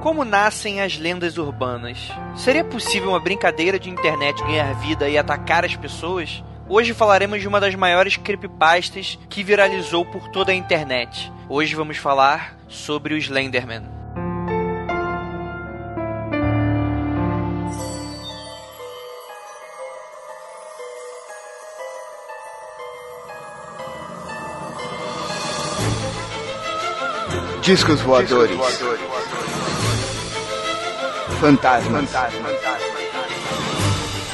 Como nascem as lendas urbanas? Seria possível uma brincadeira de internet ganhar vida e atacar as pessoas? Hoje falaremos de uma das maiores creepypastas que viralizou por toda a internet. Hoje vamos falar sobre o Slenderman. Discos voadores. Fantasmas.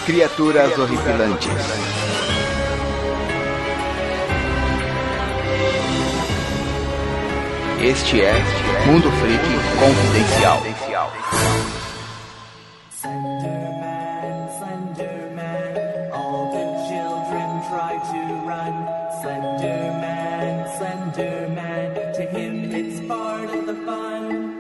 Criaturas horripilantes. Este é Mundo Freak Confidencial. Slenderman, Slenderman, all the children try to run. Slenderman, Slenderman, to him it's part of the fun.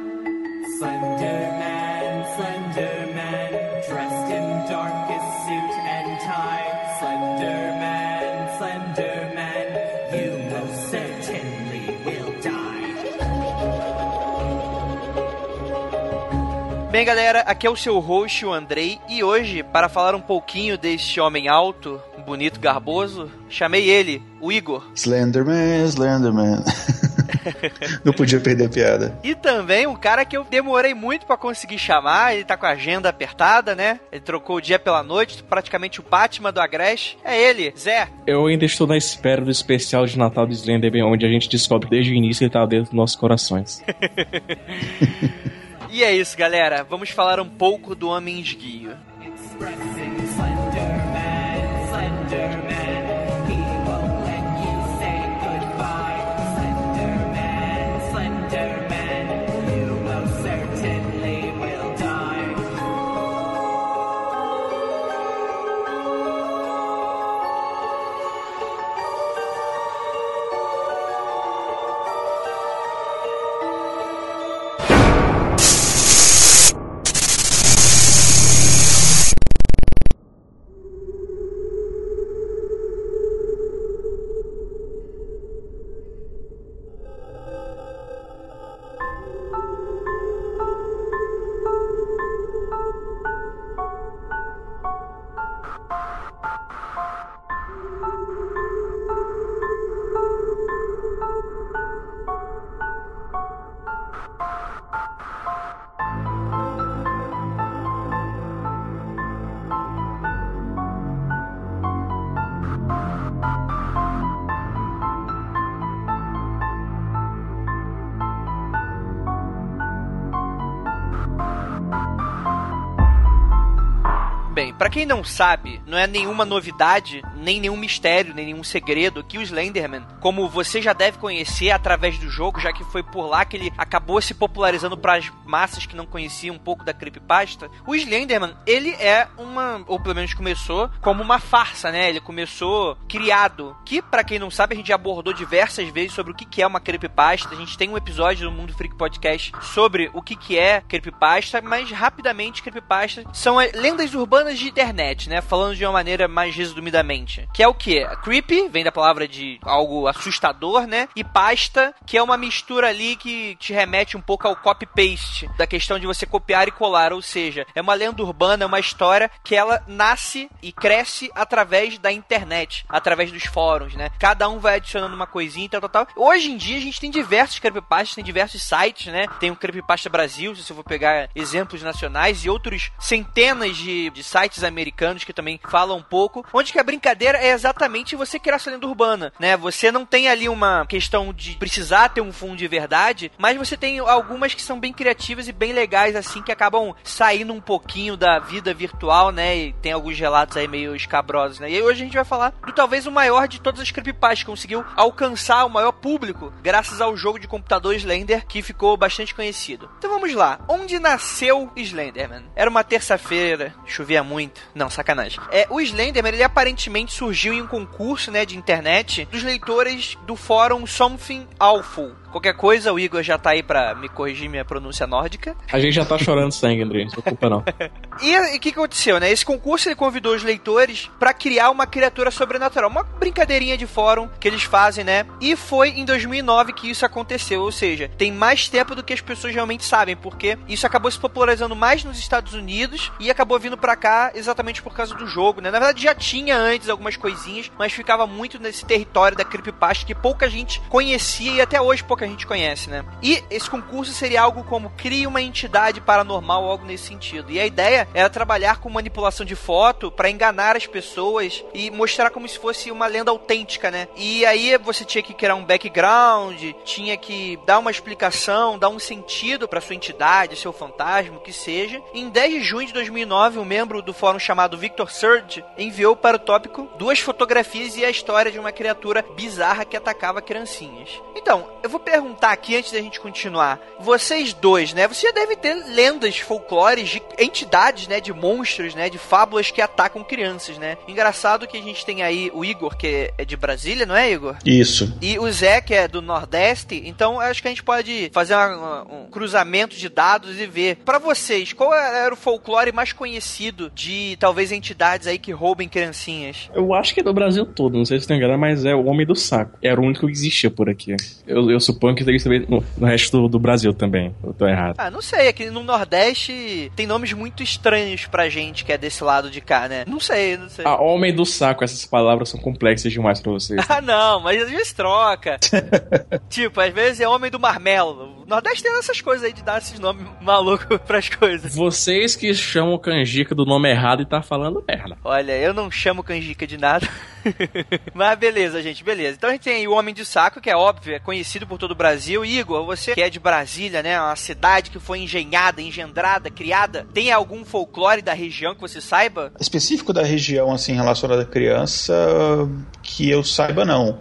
Slenderman, Slenderman, dressed in darkest suit and tie. Slenderman, Slenderman, you most certainly will die. Bem, galera, aqui é o seu host, o Andrei, e hoje, para falar um pouquinho deste homem alto, bonito, garboso, chamei ele, o Igor. Slenderman, Slenderman. Não podia perder a piada. E também um cara que eu demorei muito pra conseguir chamar, ele tá com a agenda apertada, né? Ele trocou o dia pela noite, praticamente o Batman do Agreste. É ele, Zé. Eu ainda estou na espera do especial de Natal do Slenderman, onde a gente descobre desde o início que ele tá dentro dos nossos corações. E é isso, galera. Vamos falar um pouco do Homem Esguio. Expressing Slenderman, Slenderman, he won't let you say goodbye. Slenderman, Slenderman, you most certainly will die. Bem, pra quem não sabe, não é nenhuma novidade, nem nenhum mistério, nem nenhum segredo que o Slenderman, como você já deve conhecer através do jogo, já que foi por lá que ele acabou se popularizando para as massas que não conheciam um pouco da creepypasta, o Slenderman, ele é ou pelo menos começou, como uma farsa, né? Ele começou criado, que pra quem não sabe, a gente já abordou diversas vezes sobre o que é uma creepypasta. A gente tem um episódio no Mundo Freak Podcast sobre o que é creepypasta, mas rapidamente, creepypasta são lendas urbanas de internet, né? Falando de uma maneira mais resumidamente. Que é o quê? Creepy, vem da palavra de algo assustador, né? E pasta, que é uma mistura ali que te remete um pouco ao copy-paste, da questão de você copiar e colar, ou seja, é uma lenda urbana, é uma história que ela nasce e cresce através da internet, através dos fóruns, né? Cada um vai adicionando uma coisinha e tal. Hoje em dia a gente tem diversos creepypastas, tem diversos sites, né? Tem o Creepypasta Brasil, se eu for pegar exemplos nacionais, e outros centenas de sites americanos que também falam um pouco, onde que a brincadeira é exatamente você criar sua lenda urbana, né? Você não tem ali uma questão de precisar ter um fundo de verdade, mas você tem algumas que são bem criativas e bem legais, assim, que acabam saindo um pouquinho da vida virtual, né? E tem alguns relatos aí meio escabrosos, né? E hoje a gente vai falar do talvez o maior de todas as creepypastas, que conseguiu alcançar o maior público graças ao jogo de computador Slender, que ficou bastante conhecido. Então vamos lá. Onde nasceu Slenderman? Era uma terça-feira, chovia muito. Não, sacanagem. O Slenderman, ele aparentemente surgiu em um concurso, né, de internet dos leitores do fórum Something Awful, Qualquer coisa, o Igor já tá aí pra me corrigir minha pronúncia nórdica. A gente já tá chorando sangue, André, não se preocupa não. E o que aconteceu, né? Esse concurso ele convidou os leitores pra criar uma criatura sobrenatural, uma brincadeirinha de fórum que eles fazem, né? E foi em 2009 que isso aconteceu, ou seja, tem mais tempo do que as pessoas realmente sabem, porque isso acabou se popularizando mais nos Estados Unidos e acabou vindo pra cá exatamente por causa do jogo, né? Na verdade já tinha antes algumas coisinhas, mas ficava muito nesse território da creepypasta que pouca gente conhecia e até hoje pouca gente conhece, né? E esse concurso seria algo como crie uma entidade paranormal, algo nesse sentido. E a ideia era trabalhar com manipulação de foto pra enganar as pessoas e mostrar como se fosse uma lenda autêntica, né? E aí você tinha que criar um background, tinha que dar uma explicação, dar um sentido pra sua entidade, seu fantasma, o que seja. Em 10 de junho de 2009, um membro do fórum chamado Victor Surge enviou para o tópico 2 fotografias e a história de uma criatura bizarra que atacava criancinhas. Então, eu vou perguntar aqui antes da gente continuar. Vocês dois, né? Você já deve ter lendas, folclores de entidades, né? De monstros, né? De fábulas que atacam crianças, né? Engraçado que a gente tem aí o Igor, que é de Brasília, não é, Igor? Isso. E o Zé, que é do Nordeste. Então, acho que a gente pode fazer um cruzamento de dados e ver. Pra vocês, qual era o folclore mais conhecido de, talvez, entidades aí que roubem criancinhas? Eu acho que é do Brasil todo, não sei se estou enganado, mas é o Homem do Saco. Era o único que existia por aqui. Eu suponho que existe também no resto do Brasil também. Eu tô errado. Ah, não sei. Aqui no Nordeste tem nomes muito estranhos pra gente que é desse lado de cá, né? Não sei. Ah, Homem do Saco, essas palavras são complexas demais pra vocês. Ah, não, mas às vezes troca. Tipo, às vezes é Homem do Marmelo. O Nordeste tem essas coisas aí de dar esses nomes malucos pras coisas. Vocês que chamam canjica do nome errado e tá falando merda. Olha, eu não chamo canjica de nada. Mas beleza, gente, beleza. Então a gente tem aí o Homem de Saco, que é óbvio, é conhecido por todo o Brasil. Igor, você que é de Brasília, né? Uma cidade que foi engendrada, criada. Tem algum folclore da região que você saiba? Específico da região, assim, relacionado à criança, que eu saiba, não.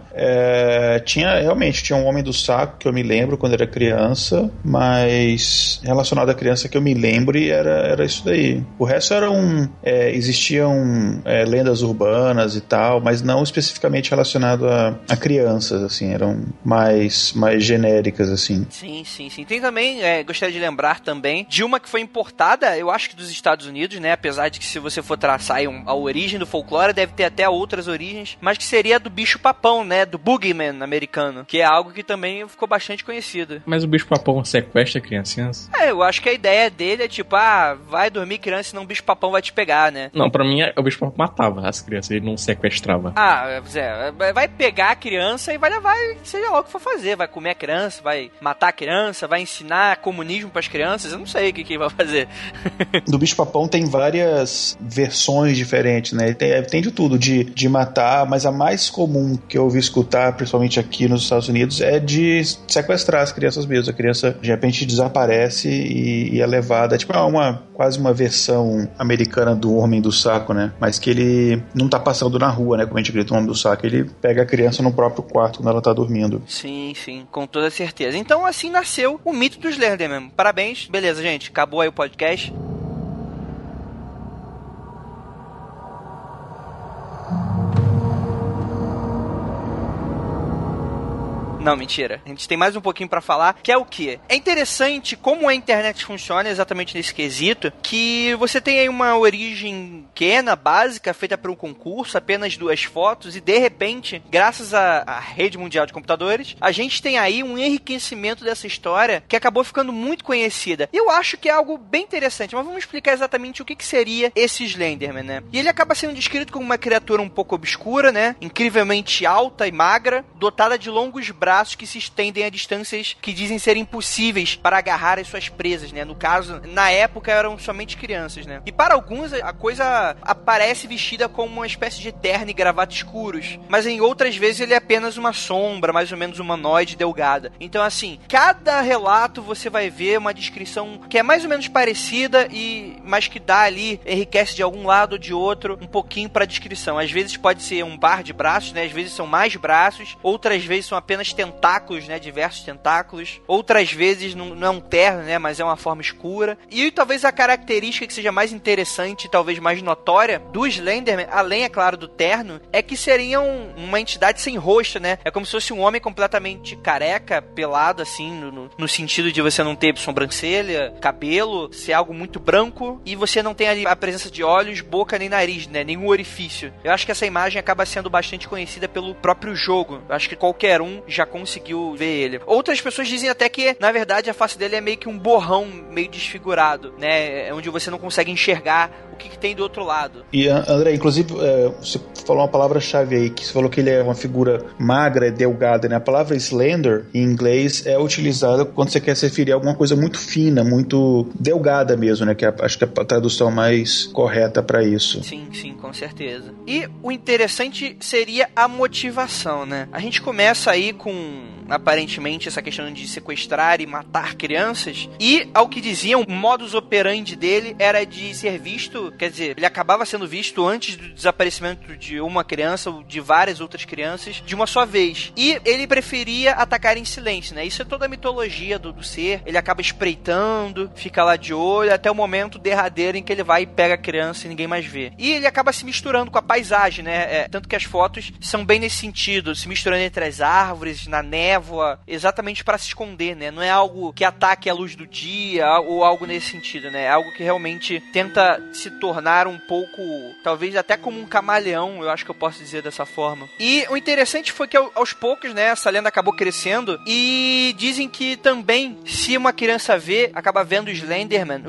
Realmente tinha um Homem do Saco, que eu me lembro quando era criança, mas relacionado à criança que eu me lembro era isso daí. O resto existiam lendas urbanas e tal, mas não especificamente relacionado a crianças, assim, eram mais genéricas, assim. Sim. Tem também, gostaria de lembrar também, de uma que foi importada, eu acho que dos Estados Unidos, né, apesar de que se você for traçar aí a origem do folclore, deve ter até outras origens, mas que seria do bicho-papão, né, do Boogeyman americano, que é algo que também ficou bastante conhecido. Mas o bicho-papão sequestra criancinhas? Eu acho que a ideia dele é tipo, vai dormir criança, senão o bicho-papão vai te pegar, né? Não, pra mim o bicho-papão matava as crianças, ele não sequestrava. Zé, vai pegar a criança e vai levar, seja lá o que for fazer, vai comer a criança, vai matar a criança, vai ensinar comunismo pras crianças, eu não sei o que vai fazer. Do bicho-papão tem várias versões diferentes, né? Tem de tudo, de matar, mas a mais comum que eu ouvi escutar, principalmente aqui nos Estados Unidos, é de sequestrar as crianças mesmo. A criança, de repente, desaparece e é levada, tipo, quase uma versão americana do Homem do Saco, né? Mas que ele não tá passando na rua, né? Como a gente grita o Homem do Saco, ele pega a criança no próprio quarto quando ela tá dormindo. Sim, com toda certeza. Então, assim nasceu o mito do Slenderman. Parabéns. Beleza, gente. Acabou aí o podcast. Não, mentira. A gente tem mais um pouquinho pra falar, que é o quê? É interessante como a internet funciona exatamente nesse quesito, que você tem aí uma origem pequena, básica, feita por um concurso, apenas 2 fotos, e de repente, graças à rede mundial de computadores, a gente tem aí um enriquecimento dessa história que acabou ficando muito conhecida. Eu acho que é algo bem interessante, mas vamos explicar exatamente o que seria esse Slenderman, né? E ele acaba sendo descrito como uma criatura um pouco obscura, né? Incrivelmente alta e magra, dotada de longos braços que se estendem a distâncias que dizem ser impossíveis para agarrar as suas presas, né? No caso, na época eram somente crianças, né? E para alguns a coisa aparece vestida como uma espécie de terno e gravata escuros, mas em outras vezes ele é apenas uma sombra, mais ou menos humanoide, delgada. Então, assim, cada relato você vai ver uma descrição que é mais ou menos parecida mas que dá ali, enriquece de algum lado ou de outro um pouquinho para a descrição. Às vezes pode ser um par de braços, né? Às vezes são mais braços, outras vezes são apenas tentáculos, né, diversos tentáculos. Outras vezes não é um terno, né, mas é uma forma escura. E talvez a característica que seja mais interessante, talvez mais notória, do Slenderman, além, é claro, do terno, é que seriam uma entidade sem rosto, né? É como se fosse um homem completamente careca, pelado, assim, no sentido de você não ter sobrancelha, cabelo, ser algo muito branco, e você não tem ali a presença de olhos, boca nem nariz, né? Nenhum orifício. Eu acho que essa imagem acaba sendo bastante conhecida pelo próprio jogo. Eu acho que qualquer um já conseguiu ver ele. Outras pessoas dizem até que, na verdade, a face dele é meio que um borrão meio desfigurado, né? É onde você não consegue enxergar o que tem do outro lado. E, André, inclusive, você falou uma palavra-chave aí, que você falou que ele é uma figura magra, delgada, né? A palavra slender, em inglês, é utilizada quando você quer se referir a alguma coisa muito fina, muito delgada mesmo, né? Que acho que é a tradução mais correta para isso. Sim, com certeza. E o interessante seria a motivação, né? A gente começa aí com, aparentemente, essa questão de sequestrar e matar crianças, e, ao que diziam, o modus operandi dele era de ser visto, quer dizer, ele acabava sendo visto antes do desaparecimento de uma criança ou de várias outras crianças de uma só vez. E ele preferia atacar em silêncio, né? Isso é toda a mitologia do ser. Ele acaba espreitando, fica lá de olho, até o momento derradeiro em que ele vai e pega a criança e ninguém mais vê. E ele acaba se misturando com a paisagem, né? Tanto que as fotos são bem nesse sentido, se misturando entre as árvores, na névoa, exatamente para se esconder, né? Não é algo que ataque a luz do dia ou algo nesse sentido, né? É algo que realmente tenta se tornar um pouco, talvez até como um camaleão, eu acho que eu posso dizer dessa forma. E o interessante foi que aos poucos, né, essa lenda acabou crescendo, e dizem que também, se uma criança acaba vendo o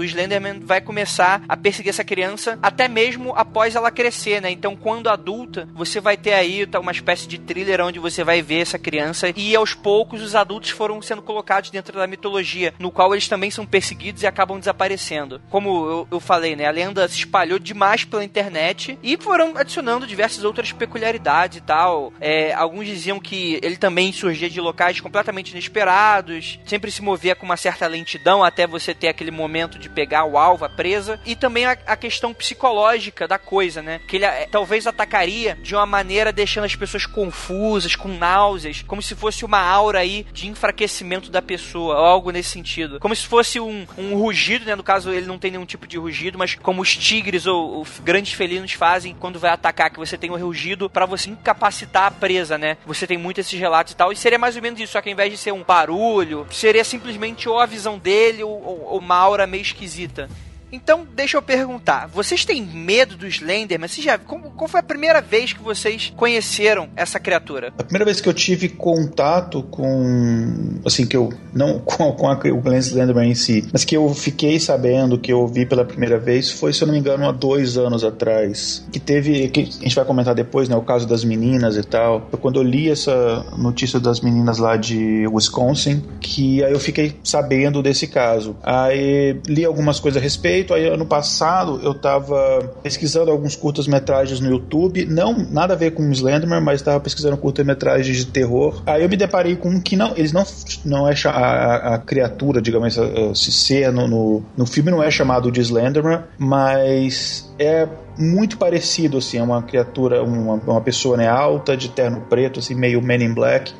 Slenderman vai começar a perseguir essa criança até mesmo após ela crescer, né? Então, quando adulta, você vai ter aí uma espécie de thriller onde você vai ver essa criança, e aos poucos os adultos foram sendo colocados dentro da mitologia, no qual eles também são perseguidos e acabam desaparecendo. Como eu falei, né, a lenda se espalhou demais pela internet e foram adicionando diversas outras peculiaridades e tal. Alguns diziam que ele também surgia de locais completamente inesperados, sempre se movia com uma certa lentidão até você ter aquele momento de pegar o alvo, a presa, e também a questão psicológica da coisa, né? Que ele talvez atacaria de uma maneira deixando as pessoas confusas, com náuseas, como se fosse uma aura aí de enfraquecimento da pessoa, ou algo nesse sentido. Como se fosse um rugido, né? No caso, ele não tem nenhum tipo de rugido, mas como os tigres ou grandes felinos fazem quando vai atacar, que você tem um rugido pra você incapacitar a presa, né? Você tem muito esses relatos e tal, e seria mais ou menos isso, só que ao invés de ser um barulho, seria simplesmente ou a visão dele ou uma aura meio esquisita. Então, deixa eu perguntar, vocês têm medo do Slenderman? Qual foi a primeira vez que vocês conheceram essa criatura? A primeira vez que eu tive contato com, assim, que eu, não com o Glenn Slenderman em si, mas que eu fiquei sabendo, que eu vi pela primeira vez, foi, se eu não me engano, há 2 anos atrás, que a gente vai comentar depois, né, o caso das meninas e tal. Quando eu li essa notícia das meninas lá de Wisconsin, que aí eu fiquei sabendo desse caso. Aí li algumas coisas a respeito. Aí ano passado eu tava pesquisando alguns curtas-metragens no YouTube, nada a ver com o Slenderman, mas tava pesquisando curtas-metragens de terror. Aí eu me deparei com um que eles não é a criatura, digamos, esse ser no filme não é chamado de Slenderman, mas é muito parecido, assim, é uma criatura, uma pessoa, né, alta, de terno preto, assim, meio Men in Black,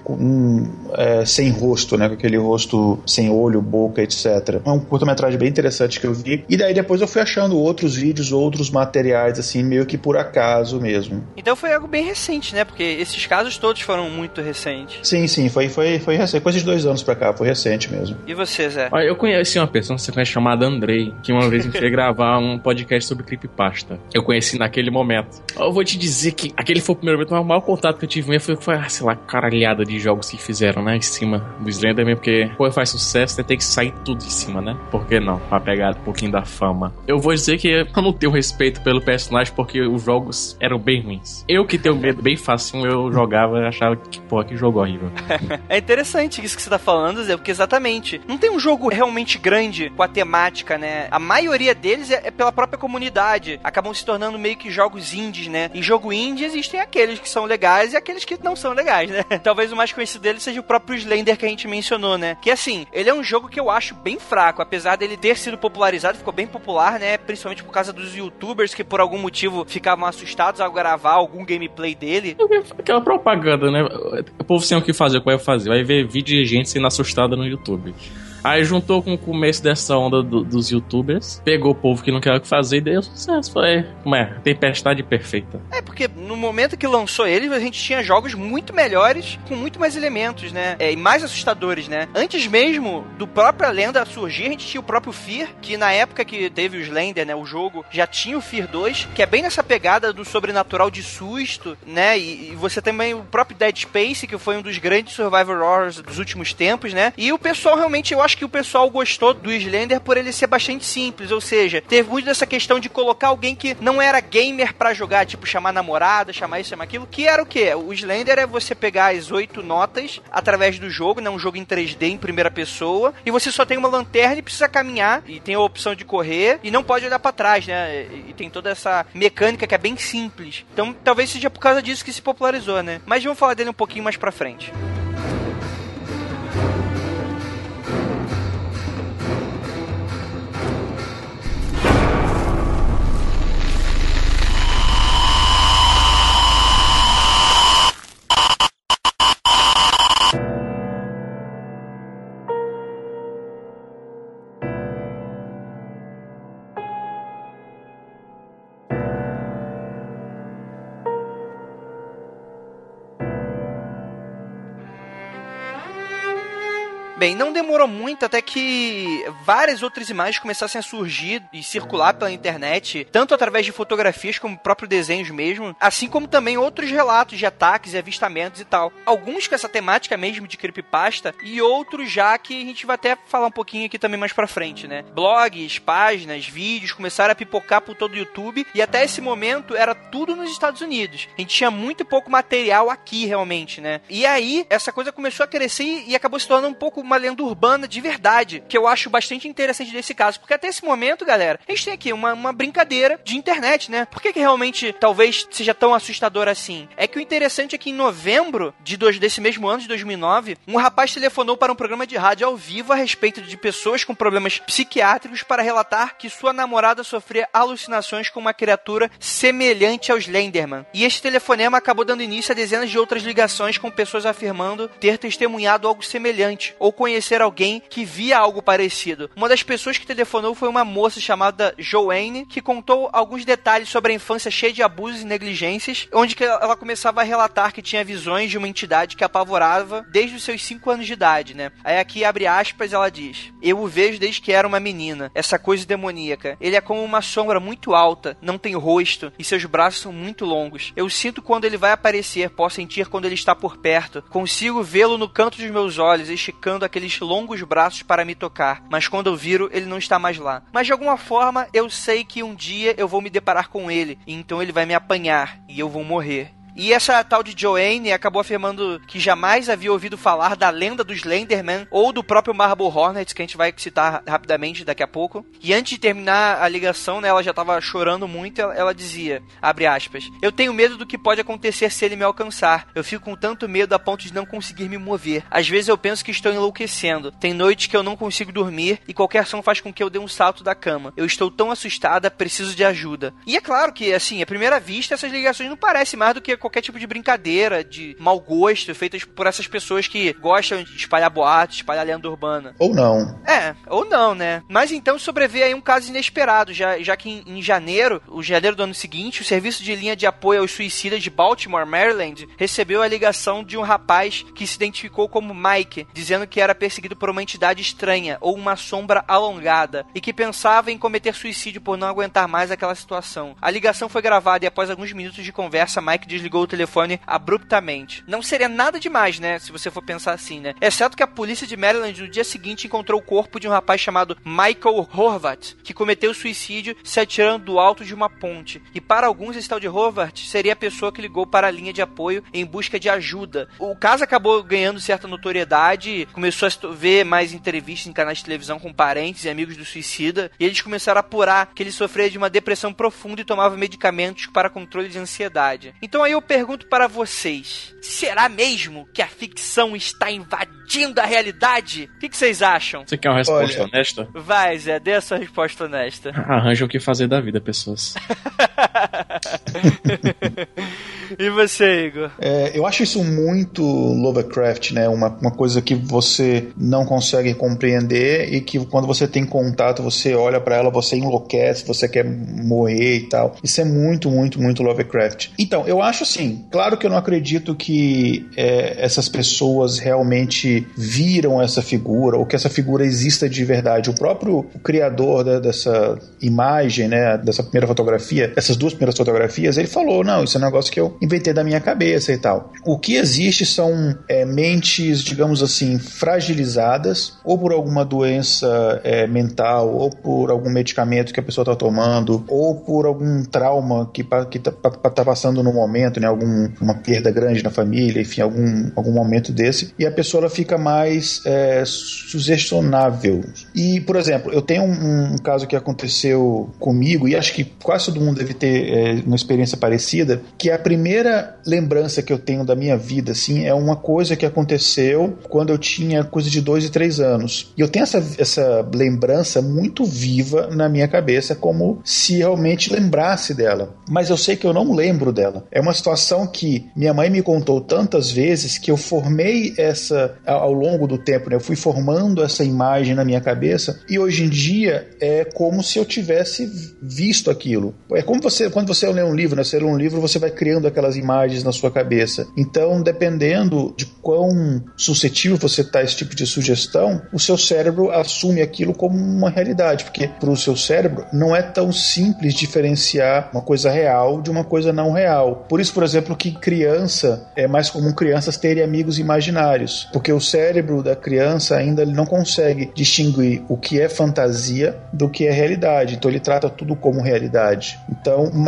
sem rosto, né, com aquele rosto sem olho, boca, etc. É um curta-metragem bem interessante que eu vi, e daí depois eu fui achando outros vídeos, outros materiais, assim, meio que por acaso mesmo. Então foi algo bem recente, né, porque esses casos todos foram muito recentes. Sim, foi recente, coisa de 2 anos pra cá, foi recente mesmo. E você, Zé? Olha, eu conheci uma pessoa chamada Andrei, que uma vez me fez gravar um podcast sobre creepypasta. Eu conheci naquele momento. Eu vou te dizer que aquele foi o primeiro momento, o maior contato que eu tive mesmo foi sei lá, caralhada de jogos que fizeram, né, em cima do Slenderman, porque quando faz sucesso, tem que sair tudo em cima, né? Por que não? Pra pegar um pouquinho da fama. Eu vou dizer que eu não tenho respeito pelo personagem, porque os jogos eram bem ruins. Eu que tenho medo bem fácil, eu jogava e achava que, que jogo horrível. É interessante isso que você tá falando, Zé, porque exatamente, não tem um jogo realmente grande com a temática, né? A maioria deles é pela própria comunidade. grande, acabam se tornando meio que jogos indies, né? E jogo indie existem aqueles que são legais e aqueles que não são legais, né? Talvez o mais conhecido dele seja o próprio Slender que a gente mencionou, né? Que assim, ele é um jogo que eu acho bem fraco, apesar dele ter sido popularizado, ficou bem popular, né? Principalmente por causa dos youtubers que por algum motivo ficavam assustados ao gravar algum gameplay dele. Aquela propaganda, né? O povo sem o que fazer, o que vai fazer? Vai ver vídeo de gente sendo assustada no YouTube. Aí juntou com o começo dessa onda dos youtubers, pegou o povo que não quer o que fazer e deu sucesso. Foi, como é? Tempestade perfeita. É, porque no momento que lançou ele, a gente tinha jogos muito melhores, com muito mais elementos, né? E mais assustadores, né? Antes mesmo do própria lenda surgir, a gente tinha o próprio Fear, que na época que teve o Slender, né? O jogo, já tinha o Fear 2, que é bem nessa pegada do sobrenatural de susto, né? E você também, o próprio Dead Space, que foi um dos grandes survival horrors dos últimos tempos, né? E o pessoal realmente, eu acho que o pessoal gostou do Slender por ele ser bastante simples, ou seja, teve muito dessa questão de colocar alguém que não era gamer pra jogar, tipo chamar namorada, chamar isso, chamar aquilo, que era o quê? O Slender é você pegar as 8 notas através do jogo, né? Um jogo em 3D, em primeira pessoa, e você só tem uma lanterna e precisa caminhar, e tem a opção de correr, e não pode olhar pra trás, né? E tem toda essa mecânica que é bem simples. Então, talvez seja por causa disso que se popularizou, né? Mas vamos falar dele um pouquinho mais pra frente. Bem, não demorou muito até que várias outras imagens começassem a surgir e circular pela internet, tanto através de fotografias como próprios desenhos mesmo, assim como também outros relatos de ataques e avistamentos e tal. Alguns com essa temática mesmo de creepypasta e outros já que a gente vai até falar um pouquinho aqui também mais pra frente, né? Blogs, páginas, vídeos começaram a pipocar por todo o YouTube e até esse momento era tudo nos Estados Unidos. A gente tinha muito pouco material aqui realmente, né? E aí essa coisa começou a crescer e acabou se tornando um pouco uma lenda urbana de verdade, que eu acho bastante interessante desse caso, porque até esse momento, galera, a gente tem aqui uma brincadeira de internet, né? Por que realmente talvez seja tão assustador assim? É que o interessante é que em novembro desse mesmo ano, de 2009, um rapaz telefonou para um programa de rádio ao vivo a respeito de pessoas com problemas psiquiátricos para relatar que sua namorada sofria alucinações com uma criatura semelhante aos Slenderman. E este telefonema acabou dando início a dezenas de outras ligações com pessoas afirmando ter testemunhado algo semelhante ou conhecer alguém que via algo parecido. Uma das pessoas que telefonou foi uma moça chamada Joanne, que contou alguns detalhes sobre a infância cheia de abusos e negligências, onde que ela começava a relatar que tinha visões de uma entidade que apavorava desde os seus 5 anos de idade, né? Aí aqui, abre aspas, ela diz: "Eu o vejo desde que era uma menina, essa coisa demoníaca. Ele é como uma sombra muito alta, não tem rosto e seus braços são muito longos. Eu sinto quando ele vai aparecer, posso sentir quando ele está por perto. Consigo vê-lo no canto dos meus olhos, esticando aqueles longos braços para me tocar, mas quando eu viro, ele não está mais lá. Mas de alguma forma, eu sei que um dia eu vou me deparar com ele, e então ele vai me apanhar, e eu vou morrer." E essa tal de Joanne acabou afirmando que jamais havia ouvido falar da lenda do Slenderman ou do próprio Marble Hornet, que a gente vai citar rapidamente daqui a pouco. E antes de terminar a ligação, né, ela já estava chorando muito, ela dizia, abre aspas, "Eu tenho medo do que pode acontecer se ele me alcançar. Eu fico com tanto medo a ponto de não conseguir me mover. Às vezes eu penso que estou enlouquecendo. Tem noites que eu não consigo dormir e qualquer som faz com que eu dê um salto da cama. Eu estou tão assustada, preciso de ajuda." E é claro que, assim, à primeira vista, essas ligações não parecem mais do que qualquer tipo de brincadeira, de mau gosto, feitas por essas pessoas que gostam de espalhar boatos, espalhar lenda urbana. Ou não. Ou não, né? Mas então sobreveio aí um caso inesperado, já que em janeiro do ano seguinte, o serviço de linha de apoio aos suicidas de Baltimore, Maryland, recebeu a ligação de um rapaz que se identificou como Mike, dizendo que era perseguido por uma entidade estranha, ou uma sombra alongada, e que pensava em cometer suicídio por não aguentar mais aquela situação. A ligação foi gravada e após alguns minutos de conversa, Mike desligou desligou o telefone abruptamente. Não seria nada demais, né, se você for pensar assim, né? Exceto que a polícia de Maryland no dia seguinte encontrou o corpo de um rapaz chamado Michael Horvat, que cometeu suicídio se atirando do alto de uma ponte. E para alguns, esse tal de Horvat seria a pessoa que ligou para a linha de apoio em busca de ajuda. O caso acabou ganhando certa notoriedade, começou a ver mais entrevistas em canais de televisão com parentes e amigos do suicida, e eles começaram a apurar que ele sofria de uma depressão profunda e tomava medicamentos para controle de ansiedade. Então aí eu pergunto para vocês, será mesmo que a ficção está invadindo a realidade? O que vocês acham? Você quer uma resposta honesta? Vai, Zé, dê a sua resposta honesta. Arranja o que fazer da vida, pessoas. E você, Igor? Eu acho isso muito Lovecraft, né? Uma coisa que você não consegue compreender e que quando você tem contato, você olha pra ela, você enlouquece, você quer morrer e tal. Isso é muito, muito, muito Lovecraft. Então, eu acho assim, claro que eu não acredito que essas pessoas realmente viram essa figura ou que essa figura exista de verdade. O próprio criador dessa imagem, né, dessa primeira fotografia, essas duas primeiras fotografias, ele falou, não, isso é um negócio que eu inventei da minha cabeça e tal. O que existe são mentes, digamos assim, fragilizadas, ou por alguma doença mental, ou por algum medicamento que a pessoa está tomando, ou por algum trauma que tá passando no momento, né, uma perda grande na família, enfim, algum momento desse, e a pessoa ela fica mais sugestionável. E, por exemplo, eu tenho um caso que aconteceu comigo, e acho que quase todo mundo deve ter uma experiência parecida, que a primeira lembrança que eu tenho da minha vida, assim, é uma coisa que aconteceu quando eu tinha coisa de 2 e 3 anos. E eu tenho essa lembrança muito viva na minha cabeça, como se realmente lembrasse dela. Mas eu sei que eu não lembro dela. É uma situação que minha mãe me contou tantas vezes que eu formei ao longo do tempo, né? Eu fui formando essa imagem na minha cabeça e hoje em dia é como se eu tivesse visto aquilo. É como quando você lê um livro, né? Você lê um livro, você vai criando aquelas imagens na sua cabeça. Então, dependendo de quão suscetível você está a esse tipo de sugestão, o seu cérebro assume aquilo como uma realidade, porque para o seu cérebro não é tão simples diferenciar uma coisa real de uma coisa não real. Por isso, por exemplo, que criança, é mais comum crianças terem amigos imaginários, porque o cérebro da criança ainda ele não consegue distinguir o que é fantasia do que é realidade, então ele trata tudo como realidade.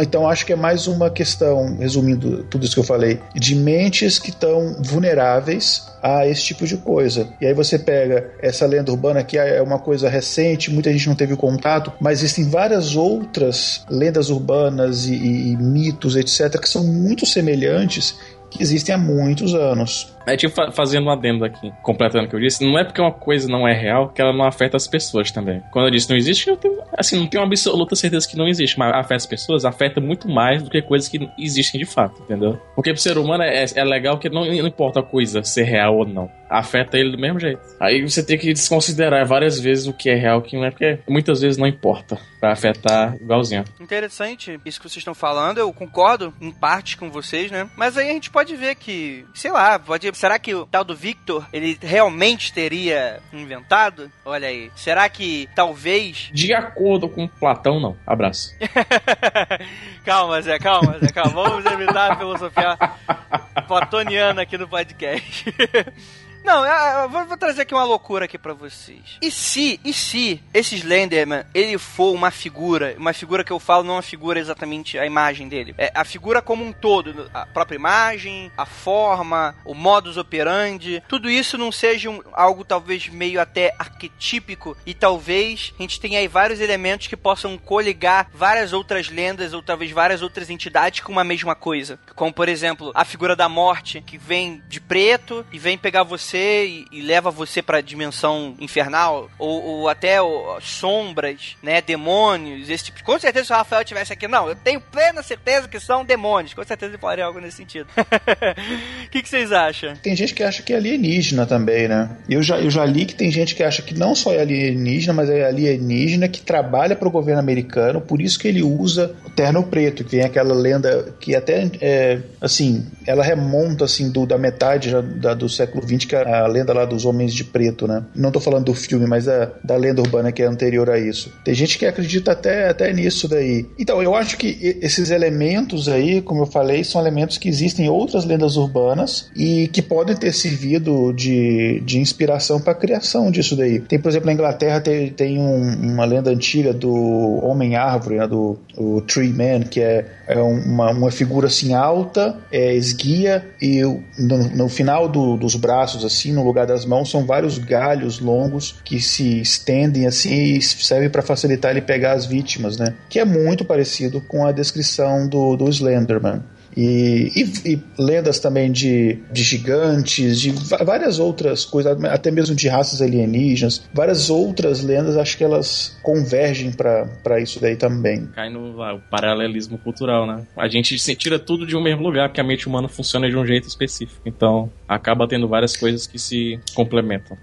Então acho que é mais uma questão, resumindo tudo isso que eu falei, de mentes que estão vulneráveis a esse tipo de coisa. E aí você pega essa lenda urbana que é uma coisa recente, muita gente não teve contato, mas existem várias outras lendas urbanas e mitos, etc., que são muito semelhantes, que existem há muitos anos. Tipo, fazendo um adendo aqui, completando o que eu disse, não é porque uma coisa não é real que ela não afeta as pessoas também. Quando eu disse não existe, eu tenho, assim, não tenho uma absoluta certeza que não existe, mas afeta as pessoas, afeta muito mais do que coisas que existem de fato, entendeu? Porque pro ser humano é legal que não importa a coisa ser real ou não, afeta ele do mesmo jeito. Aí você tem que desconsiderar várias vezes o que é real e o que não é, porque muitas vezes não importa, vai afetar igualzinho. Interessante isso que vocês estão falando, eu concordo em parte com vocês, né? Mas aí a gente pode ver que, sei lá, será que o tal do Victor, ele realmente teria inventado? Olha aí. Será que talvez... De acordo com Platão, não. Abraço. Calma, Zé, calma. Vamos evitar a filosofia platoniana aqui no podcast. Não, eu vou trazer aqui uma loucura aqui pra vocês. E se esse Slenderman, ele for uma figura que eu falo, não uma figura exatamente a imagem dele, é a figura como um todo, a própria imagem, a forma, o modus operandi, tudo isso não seja algo talvez meio até arquetípico e talvez a gente tenha aí vários elementos que possam coligar várias outras lendas ou talvez várias outras entidades com uma mesma coisa. Como, por exemplo, a figura da morte, que vem de preto e vem pegar você e leva você pra dimensão infernal, ou até sombras, né, demônios, esse tipo de... Com certeza se o Rafael estivesse aqui, não, eu tenho plena certeza que são demônios, com certeza ele falaria algo nesse sentido. O que vocês acham? Tem gente que acha que é alienígena também, né? Eu já li que tem gente que acha que não só é alienígena, mas é alienígena que trabalha pro governo americano, por isso que ele usa o terno preto, que vem aquela lenda que até, assim, ela remonta, assim, da metade do século XX, que que a lenda lá dos Homens de Preto, né? Não tô falando do filme, mas da lenda urbana que é anterior a isso. Tem gente que acredita até nisso daí. Então, eu acho que esses elementos aí, como eu falei, são elementos que existem em outras lendas urbanas e que podem ter servido de inspiração para a criação disso daí. Tem, por exemplo, na Inglaterra tem uma lenda antiga do Homem-Árvore, né, do Tree Man, que é uma figura assim alta, esguia, e no final dos braços, assim, no lugar das mãos, são vários galhos longos que se estendem assim e servem para facilitar ele pegar as vítimas, né? Que é muito parecido com a descrição do Slenderman. E lendas também de gigantes, de várias outras coisas, até mesmo de raças alienígenas, várias outras lendas, acho que elas convergem para isso daí também. Cai no paralelismo cultural, né? A gente se tira tudo de um mesmo lugar, porque a mente humana funciona de um jeito específico. Então, acaba tendo várias coisas que se complementam.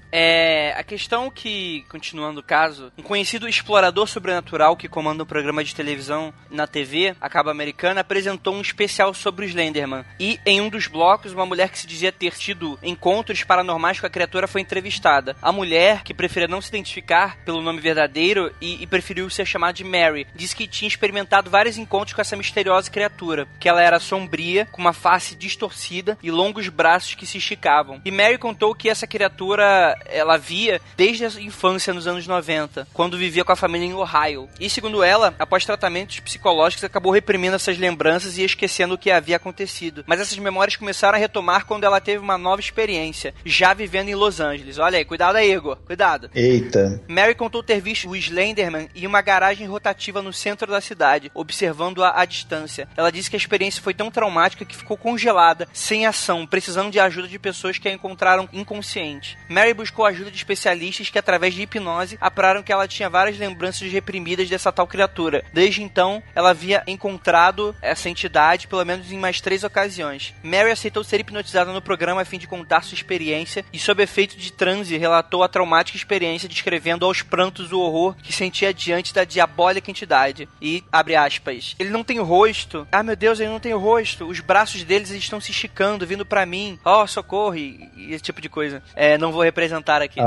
A questão que, continuando o caso, um conhecido explorador sobrenatural que comanda um programa de televisão na TV, a cabo americana, apresentou um especial sobre o Slenderman. E em um dos blocos, uma mulher que se dizia ter tido encontros paranormais com a criatura foi entrevistada. A mulher, que preferia não se identificar pelo nome verdadeiro e preferiu ser chamada de Mary, disse que tinha experimentado vários encontros com essa misteriosa criatura, que ela era sombria, com uma face distorcida e longos braços que se esticavam. E Mary contou que essa criatura ela via desde a infância nos anos 90, quando vivia com a família em Ohio. E segundo ela, após tratamentos psicológicos, acabou reprimindo essas lembranças e esquecendo o que havia acontecido. Mas essas memórias começaram a retomar quando ela teve uma nova experiência, já vivendo em Los Angeles. Olha aí, cuidado aí, Igor, cuidado. Eita. Mary contou ter visto o Slenderman em uma garagem rotativa no centro da cidade, observando-a à distância. Ela disse que a experiência foi tão traumática que ficou congelada, sem ação, precisando de ajuda de pessoas que a encontraram inconsciente. Mary buscou ajuda de especialistas que, através de hipnose, apuraram que ela tinha várias lembranças reprimidas dessa tal criatura. Desde então, ela havia encontrado essa entidade pelo menos em mais 3 ocasiões. Mary aceitou ser hipnotizada no programa a fim de contar sua experiência e, sob efeito de transe, relatou a traumática experiência, descrevendo aos prantos o horror que sentia diante da diabólica entidade. E, abre aspas, ele não tem rosto. Ah, meu Deus, ele não tem rosto. Os braços deles estão se esticando, vindo pra mim. Oh, socorro. E esse tipo de coisa. Não vou representar aqui.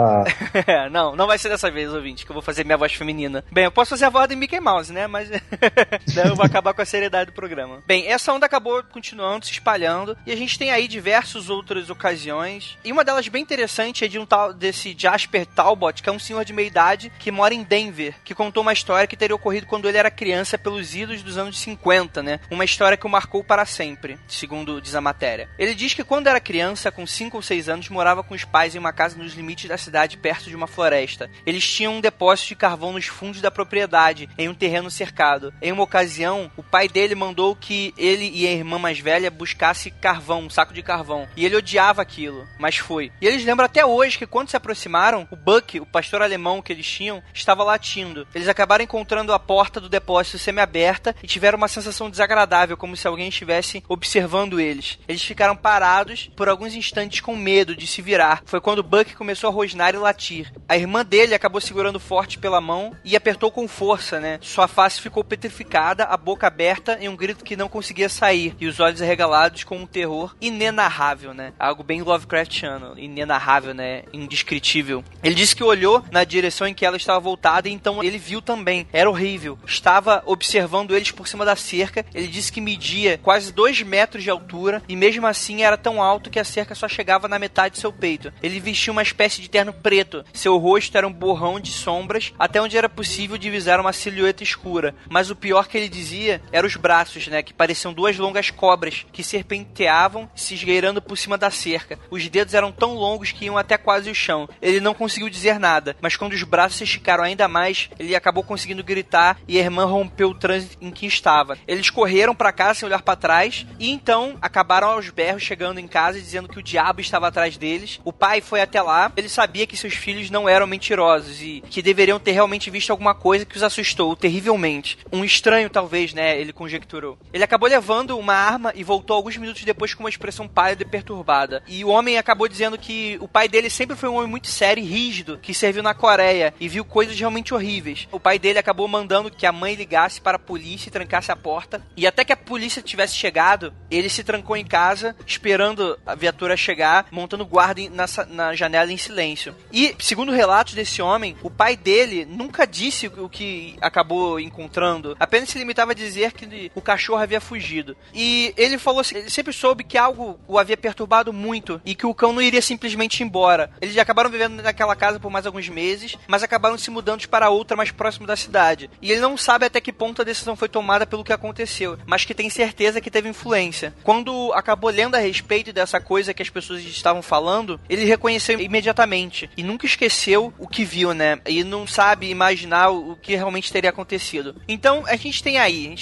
Não vai ser dessa vez, ouvinte, que eu vou fazer minha voz feminina. Bem, eu posso fazer a voz do Mickey Mouse, né? Mas eu vou acabar com a seriedade do programa. Bem, essa onda acabou continuando, se espalhando, e a gente tem aí diversas outras ocasiões, e uma delas bem interessante é de um tal desse Jasper Talbot, que é um senhor de meia idade que mora em Denver, que contou uma história que teria ocorrido quando ele era criança pelos idos dos anos 50, né? Uma história que o marcou para sempre, segundo diz a matéria. Ele diz que quando era criança, com 5 ou 6 anos, morava com os pais em uma casa nos limites da cidade, perto de uma floresta. Eles tinham um depósito de carvão nos fundos da propriedade, em um terreno cercado. Em uma ocasião, o pai dele mandou que ele e a irmã mais velha buscasse carvão, um saco de carvão. E ele odiava aquilo, mas foi. E eles lembram até hoje que quando se aproximaram, o Buck, o pastor alemão que eles tinham, estava latindo. Eles acabaram encontrando a porta do depósito semi-aberta e tiveram uma sensação desagradável, como se alguém estivesse observando eles. Eles ficaram parados por alguns instantes com medo de se virar. Foi quando o Buck começou a rosnar e latir. A irmã dele acabou segurando forte pela mão e apertou com força, né? Sua face ficou petrificada, a boca aberta em um grito que não conseguia sair. E os olhos arregalados com um terror inenarrável, né? Algo bem Lovecraftiano, inenarrável, né? Indescritível. Ele disse que olhou na direção em que ela estava voltada e então ele viu também. Era horrível. Estava observando eles por cima da cerca. Ele disse que media quase 2 metros de altura e mesmo assim era tão alto que a cerca só chegava na metade de seu peito. Ele vestia uma espécie de terno preto. Seu rosto era um borrão de sombras, até onde era possível divisar uma silhueta escura. Mas o pior que ele dizia eram os braços, né? Que pareciam 2 longas cobras que serpenteavam, se esgueirando por cima da cerca. Os dedos eram tão longos que iam até quase o chão. Ele não conseguiu dizer nada, mas quando os braços se esticaram ainda mais, ele acabou conseguindo gritar e a irmã rompeu o transe em que estava. Eles correram pra casa sem olhar pra trás e então acabaram aos berros chegando em casa dizendo que o diabo estava atrás deles. O pai foi até lá. Ele sabia que seus filhos não eram mentirosos e que deveriam ter realmente visto alguma coisa que os assustou terrivelmente. Um estranho, talvez, né? Ele conjecturou. Ele acabou levando segurando uma arma e voltou alguns minutos depois com uma expressão pálida e perturbada. E o homem acabou dizendo que o pai dele sempre foi um homem muito sério e rígido, que serviu na Coreia e viu coisas realmente horríveis. O pai dele acabou mandando que a mãe ligasse para a polícia e trancasse a porta. E até que a polícia tivesse chegado, ele se trancou em casa, esperando a viatura chegar, montando guarda na janela em silêncio. E, segundo relatos desse homem, o pai dele nunca disse o que acabou encontrando, apenas se limitava a dizer que o cachorro havia fugido. E ele falou assim, ele sempre soube que algo o havia perturbado muito e que o cão não iria simplesmente ir embora. Eles acabaram vivendo naquela casa por mais alguns meses, mas acabaram se mudando para outra mais próximo da cidade. E ele não sabe até que ponto a decisão foi tomada pelo que aconteceu, mas que tem certeza que teve influência. Quando acabou lendo a respeito dessa coisa que as pessoas estavam falando, ele reconheceu imediatamente e nunca esqueceu o que viu, né? E não sabe imaginar o que realmente teria acontecido. Então, a gente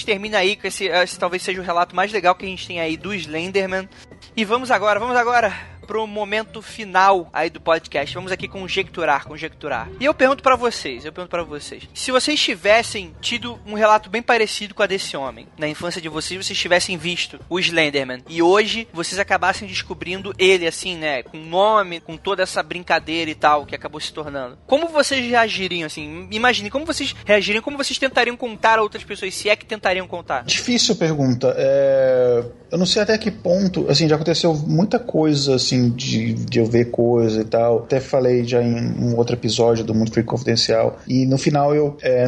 termina aí com esse talvez seja o relato mais legal que a gente tem aí do Slenderman. E vamos agora pro momento final aí do podcast. Vamos aqui conjecturar. E eu pergunto pra vocês, se vocês tivessem tido um relato bem parecido com a desse homem, na infância de vocês tivessem visto o Slenderman, e hoje vocês acabassem descobrindo ele, assim, né, com nome, com toda essa brincadeira e tal, que acabou se tornando. Como vocês reagiriam, assim? Imagine, como vocês reagiriam, como vocês tentariam contar a outras pessoas, se é que tentariam contar? Difícil pergunta. Eu não sei até que ponto, assim, já aconteceu muita coisa, assim, de eu ver coisa e tal. Até falei já em um outro episódio do Mundo Freak Confidencial. E no final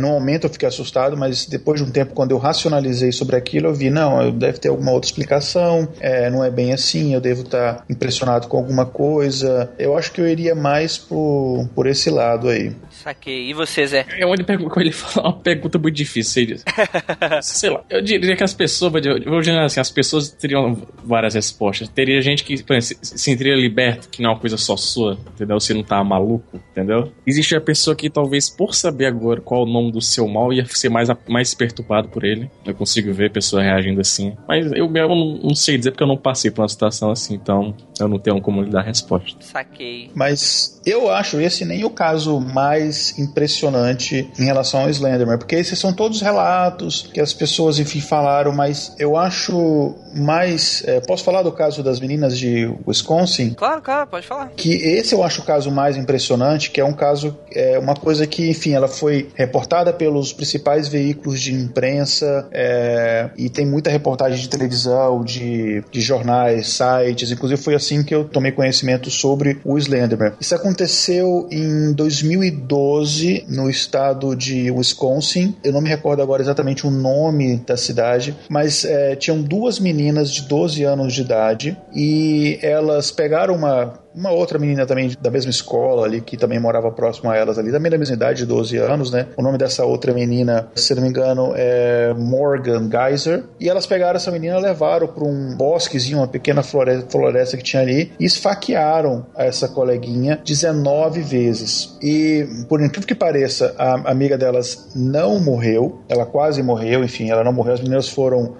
no momento eu fiquei assustado, mas depois de um tempo, quando eu racionalizei sobre aquilo, eu vi, não, deve ter alguma outra explicação, não é bem assim, eu devo estar impressionado com alguma coisa. Eu acho que eu iria mais por esse lado aí. Saquei. E você, Zé? Ele falou uma pergunta muito difícil. Sei lá, eu diria que as pessoas, vou dizer assim, as pessoas teriam várias respostas. Teria gente que, por exemplo, se sentiria liberto, que não é uma coisa só sua, entendeu? Você não tá maluco, entendeu? Existe a pessoa que talvez, por saber agora qual é o nome do seu mal, ia ser mais perturbado por ele. Eu consigo ver a pessoa reagindo assim. Mas eu não sei dizer porque eu não passei por uma situação assim, então eu não tenho como lhe dar resposta. Saquei. Mas eu acho esse nem o caso mais impressionante em relação ao Slenderman, porque esses são todos relatos que as pessoas, enfim, falaram, mas eu acho mais... posso falar do caso das meninas de Wisconsin? Claro, pode falar. Que esse eu acho o caso mais impressionante, que é um caso, uma coisa que, enfim, ela foi reportada pelos principais veículos de imprensa, e tem muita reportagem de televisão, de jornais, sites, inclusive foi assim que eu tomei conhecimento sobre o Slenderman. Isso aconteceu em 2012 no estado de Wisconsin. Eu não me recordo agora exatamente o nome da cidade, mas tinham duas meninas de 12 anos de idade e elas pegaram uma outra menina também da mesma escola ali, que também morava próximo a elas ali, também da mesma idade, de 12 anos, né? O nome dessa outra menina, se não me engano, é Morgan Geyser. E elas pegaram essa menina e levaram para um bosquezinho, uma pequena floresta que tinha ali, e esfaquearam essa coleguinha 19 vezes. E, por incrível que pareça, a amiga delas não morreu, ela quase morreu, enfim, ela não morreu, as meninas foram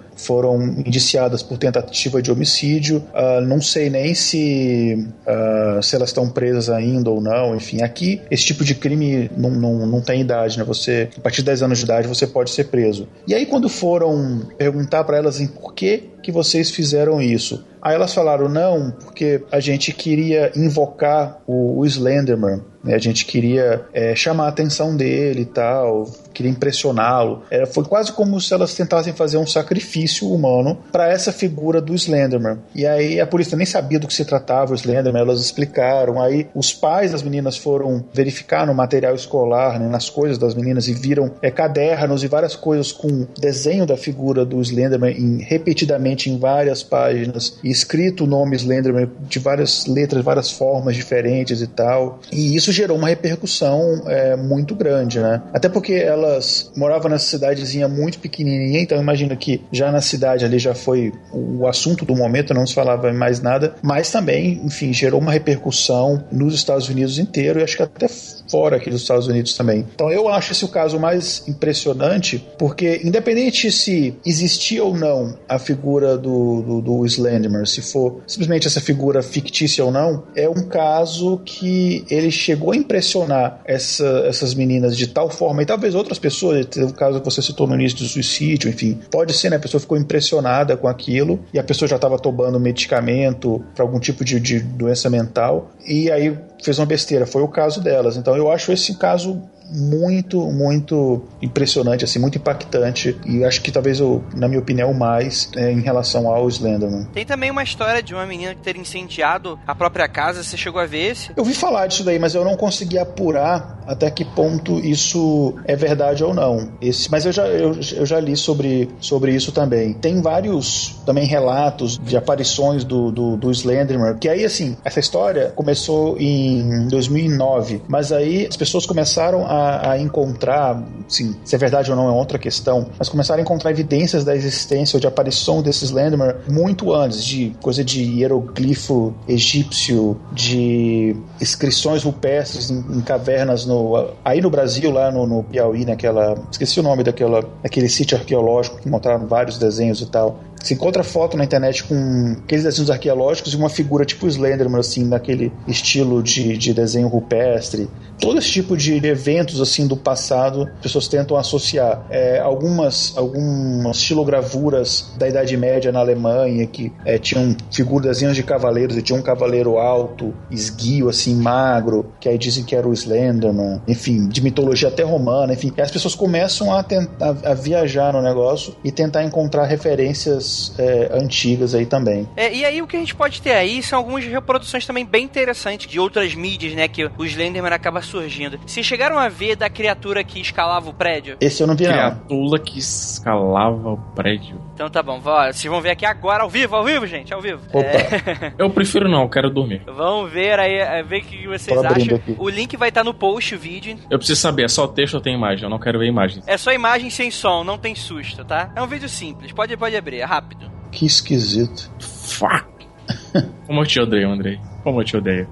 indiciadas por tentativa de homicídio. Não sei nem se elas estão presas ainda ou não. Enfim, aqui esse tipo de crime não tem idade, né? Você, a partir de 10 anos de idade, você pode ser preso. E aí, quando foram perguntar para elas por que vocês fizeram isso, aí elas falaram, não, porque a gente queria invocar o Slenderman, né? A gente queria chamar a atenção dele e tal, queria impressioná-lo. Foi quase como se elas tentassem fazer um sacrifício humano para essa figura do Slenderman. E aí a polícia nem sabia do que se tratava o Slenderman, elas explicaram. Aí os pais das meninas foram verificar no material escolar, né, nas coisas das meninas, e viram cadernos e várias coisas com desenho da figura do Slenderman repetidamente em várias páginas, e escrito o nome Slenderman de várias letras, várias formas diferentes e tal. E isso gerou uma repercussão muito grande, né? Até porque elas moravam nessa cidadezinha muito pequenininha, então imagina que já na cidade ali já foi o assunto do momento, não se falava mais nada, mas também, enfim, gerou uma repercussão nos Estados Unidos inteiro e acho que até fora aqui dos Estados Unidos também. Então eu acho esse o caso mais impressionante, porque independente se existia ou não a figura do Slenderman, se for simplesmente essa figura fictícia ou não, é um caso que ele chegou chegou a impressionar essas meninas de tal forma, e talvez outras pessoas, o caso que você citou no início do suicídio, enfim, pode ser, né? A pessoa ficou impressionada com aquilo e a pessoa já estava tomando medicamento para algum tipo de doença mental e aí fez uma besteira. Foi o caso delas. Então eu acho esse caso muito, muito impressionante, assim, muito impactante, e acho que talvez, na minha opinião, mais em relação ao Slenderman. Tem também uma história de uma menina ter incendiado a própria casa. Você chegou a ver esse? Eu ouvi falar disso daí, mas eu não consegui apurar até que ponto isso é verdade ou não. Mas eu já li sobre isso também. Tem vários também relatos de aparições do Slenderman, que aí, assim, essa história começou em 2009, mas aí as pessoas começaram a encontrar, sim, se é verdade ou não é outra questão, mas começaram a encontrar evidências da existência ou de aparição desse Slenderman muito antes, de coisa de hieroglifo egípcio, de inscrições rupestres em cavernas aí no Brasil, lá no Piauí, esqueci o nome daquele sítio arqueológico que encontraram vários desenhos e tal. Se encontra foto na internet com aqueles desenhos arqueológicos e uma figura tipo Slenderman, assim, naquele estilo de desenho rupestre. Todo esse tipo de eventos, assim, do passado, as pessoas tentam associar. Algumas estilogravuras da Idade Média na Alemanha, que tinham desenhos de cavaleiros, e tinha um cavaleiro alto, esguio, assim, magro, que aí dizem que era o Slenderman. Enfim, de mitologia até romana, enfim. E as pessoas começam a viajar no negócio e tentar encontrar referências antigas aí também. E aí o que a gente pode ter aí são algumas reproduções também bem interessantes de outras mídias, né, que o Slenderman acaba surgindo. Vocês chegaram a ver da criatura que escalava o prédio? Esse eu não vi, não. Criatura que escalava o prédio. Então tá bom, vocês vão ver aqui agora, ao vivo, gente, ao vivo. Opa. Eu prefiro não, eu quero dormir. Vamos ver aí, ver o que vocês acham. Aqui. O link vai estar no post, o vídeo. Eu preciso saber, é só texto ou tem imagem? Eu não quero ver imagens. É só imagem sem som, não tem susto, tá? É um vídeo simples, pode abrir, é rápido. Que esquisito. Fuck. Como eu te odeio, Andrei. Como eu te odeio.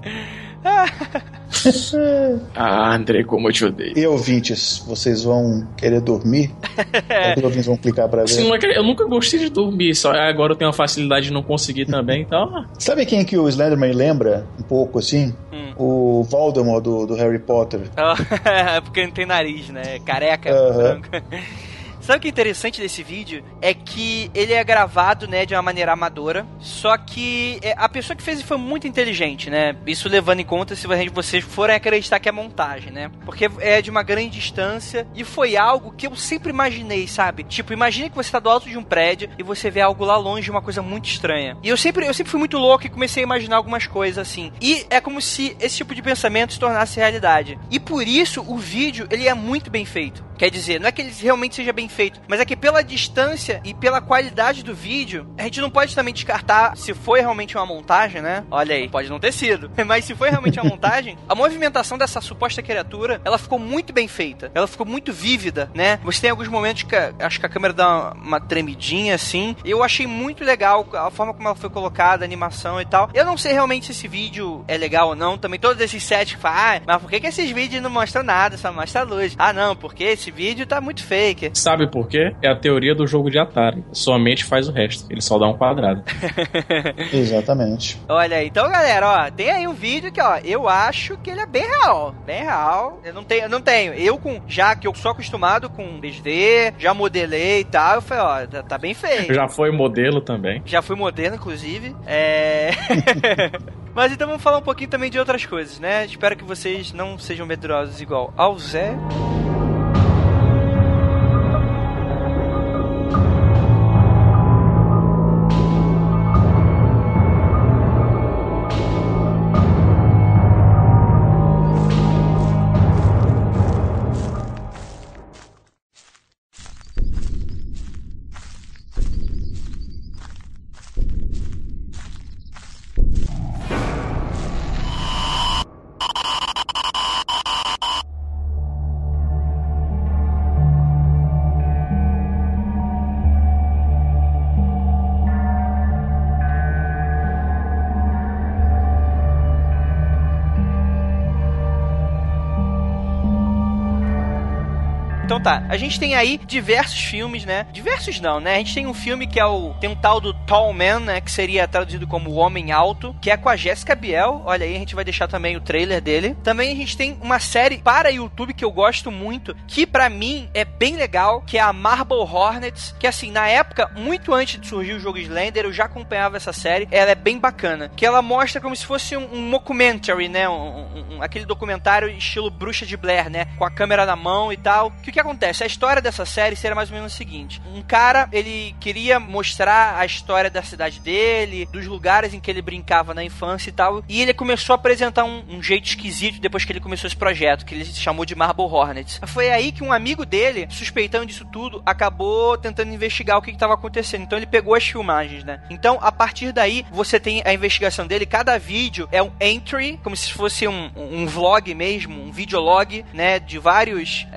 Andrei, como eu te odeio. E ouvintes, vocês vão querer dormir? Os ouvintes vão clicar pra ver. Sim, eu nunca gostei de dormir, só agora eu tenho a facilidade de não conseguir também, então... Sabe quem que o Slenderman lembra um pouco, assim? O Voldemort do Harry Potter. É porque não tem nariz, né? Careca, branco. Sabe o que é interessante desse vídeo? É que ele é gravado, né, de uma maneira amadora, só que a pessoa que fez foi muito inteligente, né? Isso levando em conta se vocês forem acreditar que é montagem, né? Porque é de uma grande distância e foi algo que eu sempre imaginei, sabe? Tipo, imagine que você tá do alto de um prédio e você vê algo lá longe, uma coisa muito estranha. E eu sempre fui muito louco e comecei a imaginar algumas coisas assim. E é como se esse tipo de pensamento se tornasse realidade. E por isso o vídeo, ele é muito bem feito. Quer dizer, não é que ele realmente seja bem feito, mas é que pela distância e pela qualidade do vídeo, a gente não pode também descartar se foi realmente uma montagem, né? Olha aí, pode não ter sido. Mas se foi realmente uma montagem, a movimentação dessa suposta criatura, ela ficou muito bem feita. Ela ficou muito vívida, né? Você tem alguns momentos que acho que a câmera dá uma tremidinha, assim. Eu achei muito legal a forma como ela foi colocada, a animação e tal. Eu não sei realmente se esse vídeo é legal ou não. Também todos esses sets que falam, mas por que esses vídeos não mostram nada, só mostra a luz? Ah, não, porque esse vídeo tá muito fake. Sabe por quê? É a teoria do jogo de Atari. Sua mente faz o resto. Ele só dá um quadrado. Exatamente. Olha aí. Então, galera, ó, tem aí um vídeo que, ó, eu acho que ele é bem real. Bem real. Eu não tenho. Já que eu sou acostumado com 3D, já modelei e tal, eu falei, ó, tá bem feio. Já foi modelo também. Já fui modelo, inclusive. Mas então vamos falar um pouquinho também de outras coisas, né? Espero que vocês não sejam medrosos igual ao Zé. Então tá, a gente tem aí diversos filmes, né? Diversos não, né? A gente tem um filme que tem um tal do Tall Man, né? Que seria traduzido como O Homem Alto, que é com a Jessica Biel. Olha aí, a gente vai deixar também o trailer dele. Também a gente tem uma série para YouTube que eu gosto muito, que pra mim é bem legal, que é a Marble Hornets, que assim, na época, muito antes de surgir o jogo Slender, eu já acompanhava essa série. Ela é bem bacana, que ela mostra como se fosse um mockumentary, né? Aquele documentário estilo Bruxa de Blair, né? Com a câmera na mão e tal. Que o que acontece? A história dessa série seria mais ou menos o seguinte: um cara, ele queria mostrar a história da cidade dele, dos lugares em que ele brincava na infância e tal, e ele começou a apresentar um jeito esquisito depois que ele começou esse projeto, que ele chamou de Marble Hornets. Foi aí que um amigo dele, suspeitando disso tudo, acabou tentando investigar o que estava acontecendo. Então ele pegou as filmagens, né? Então, a partir daí, você tem a investigação dele. Cada vídeo é um entry, como se fosse um vlog mesmo, um videolog, né? De vários...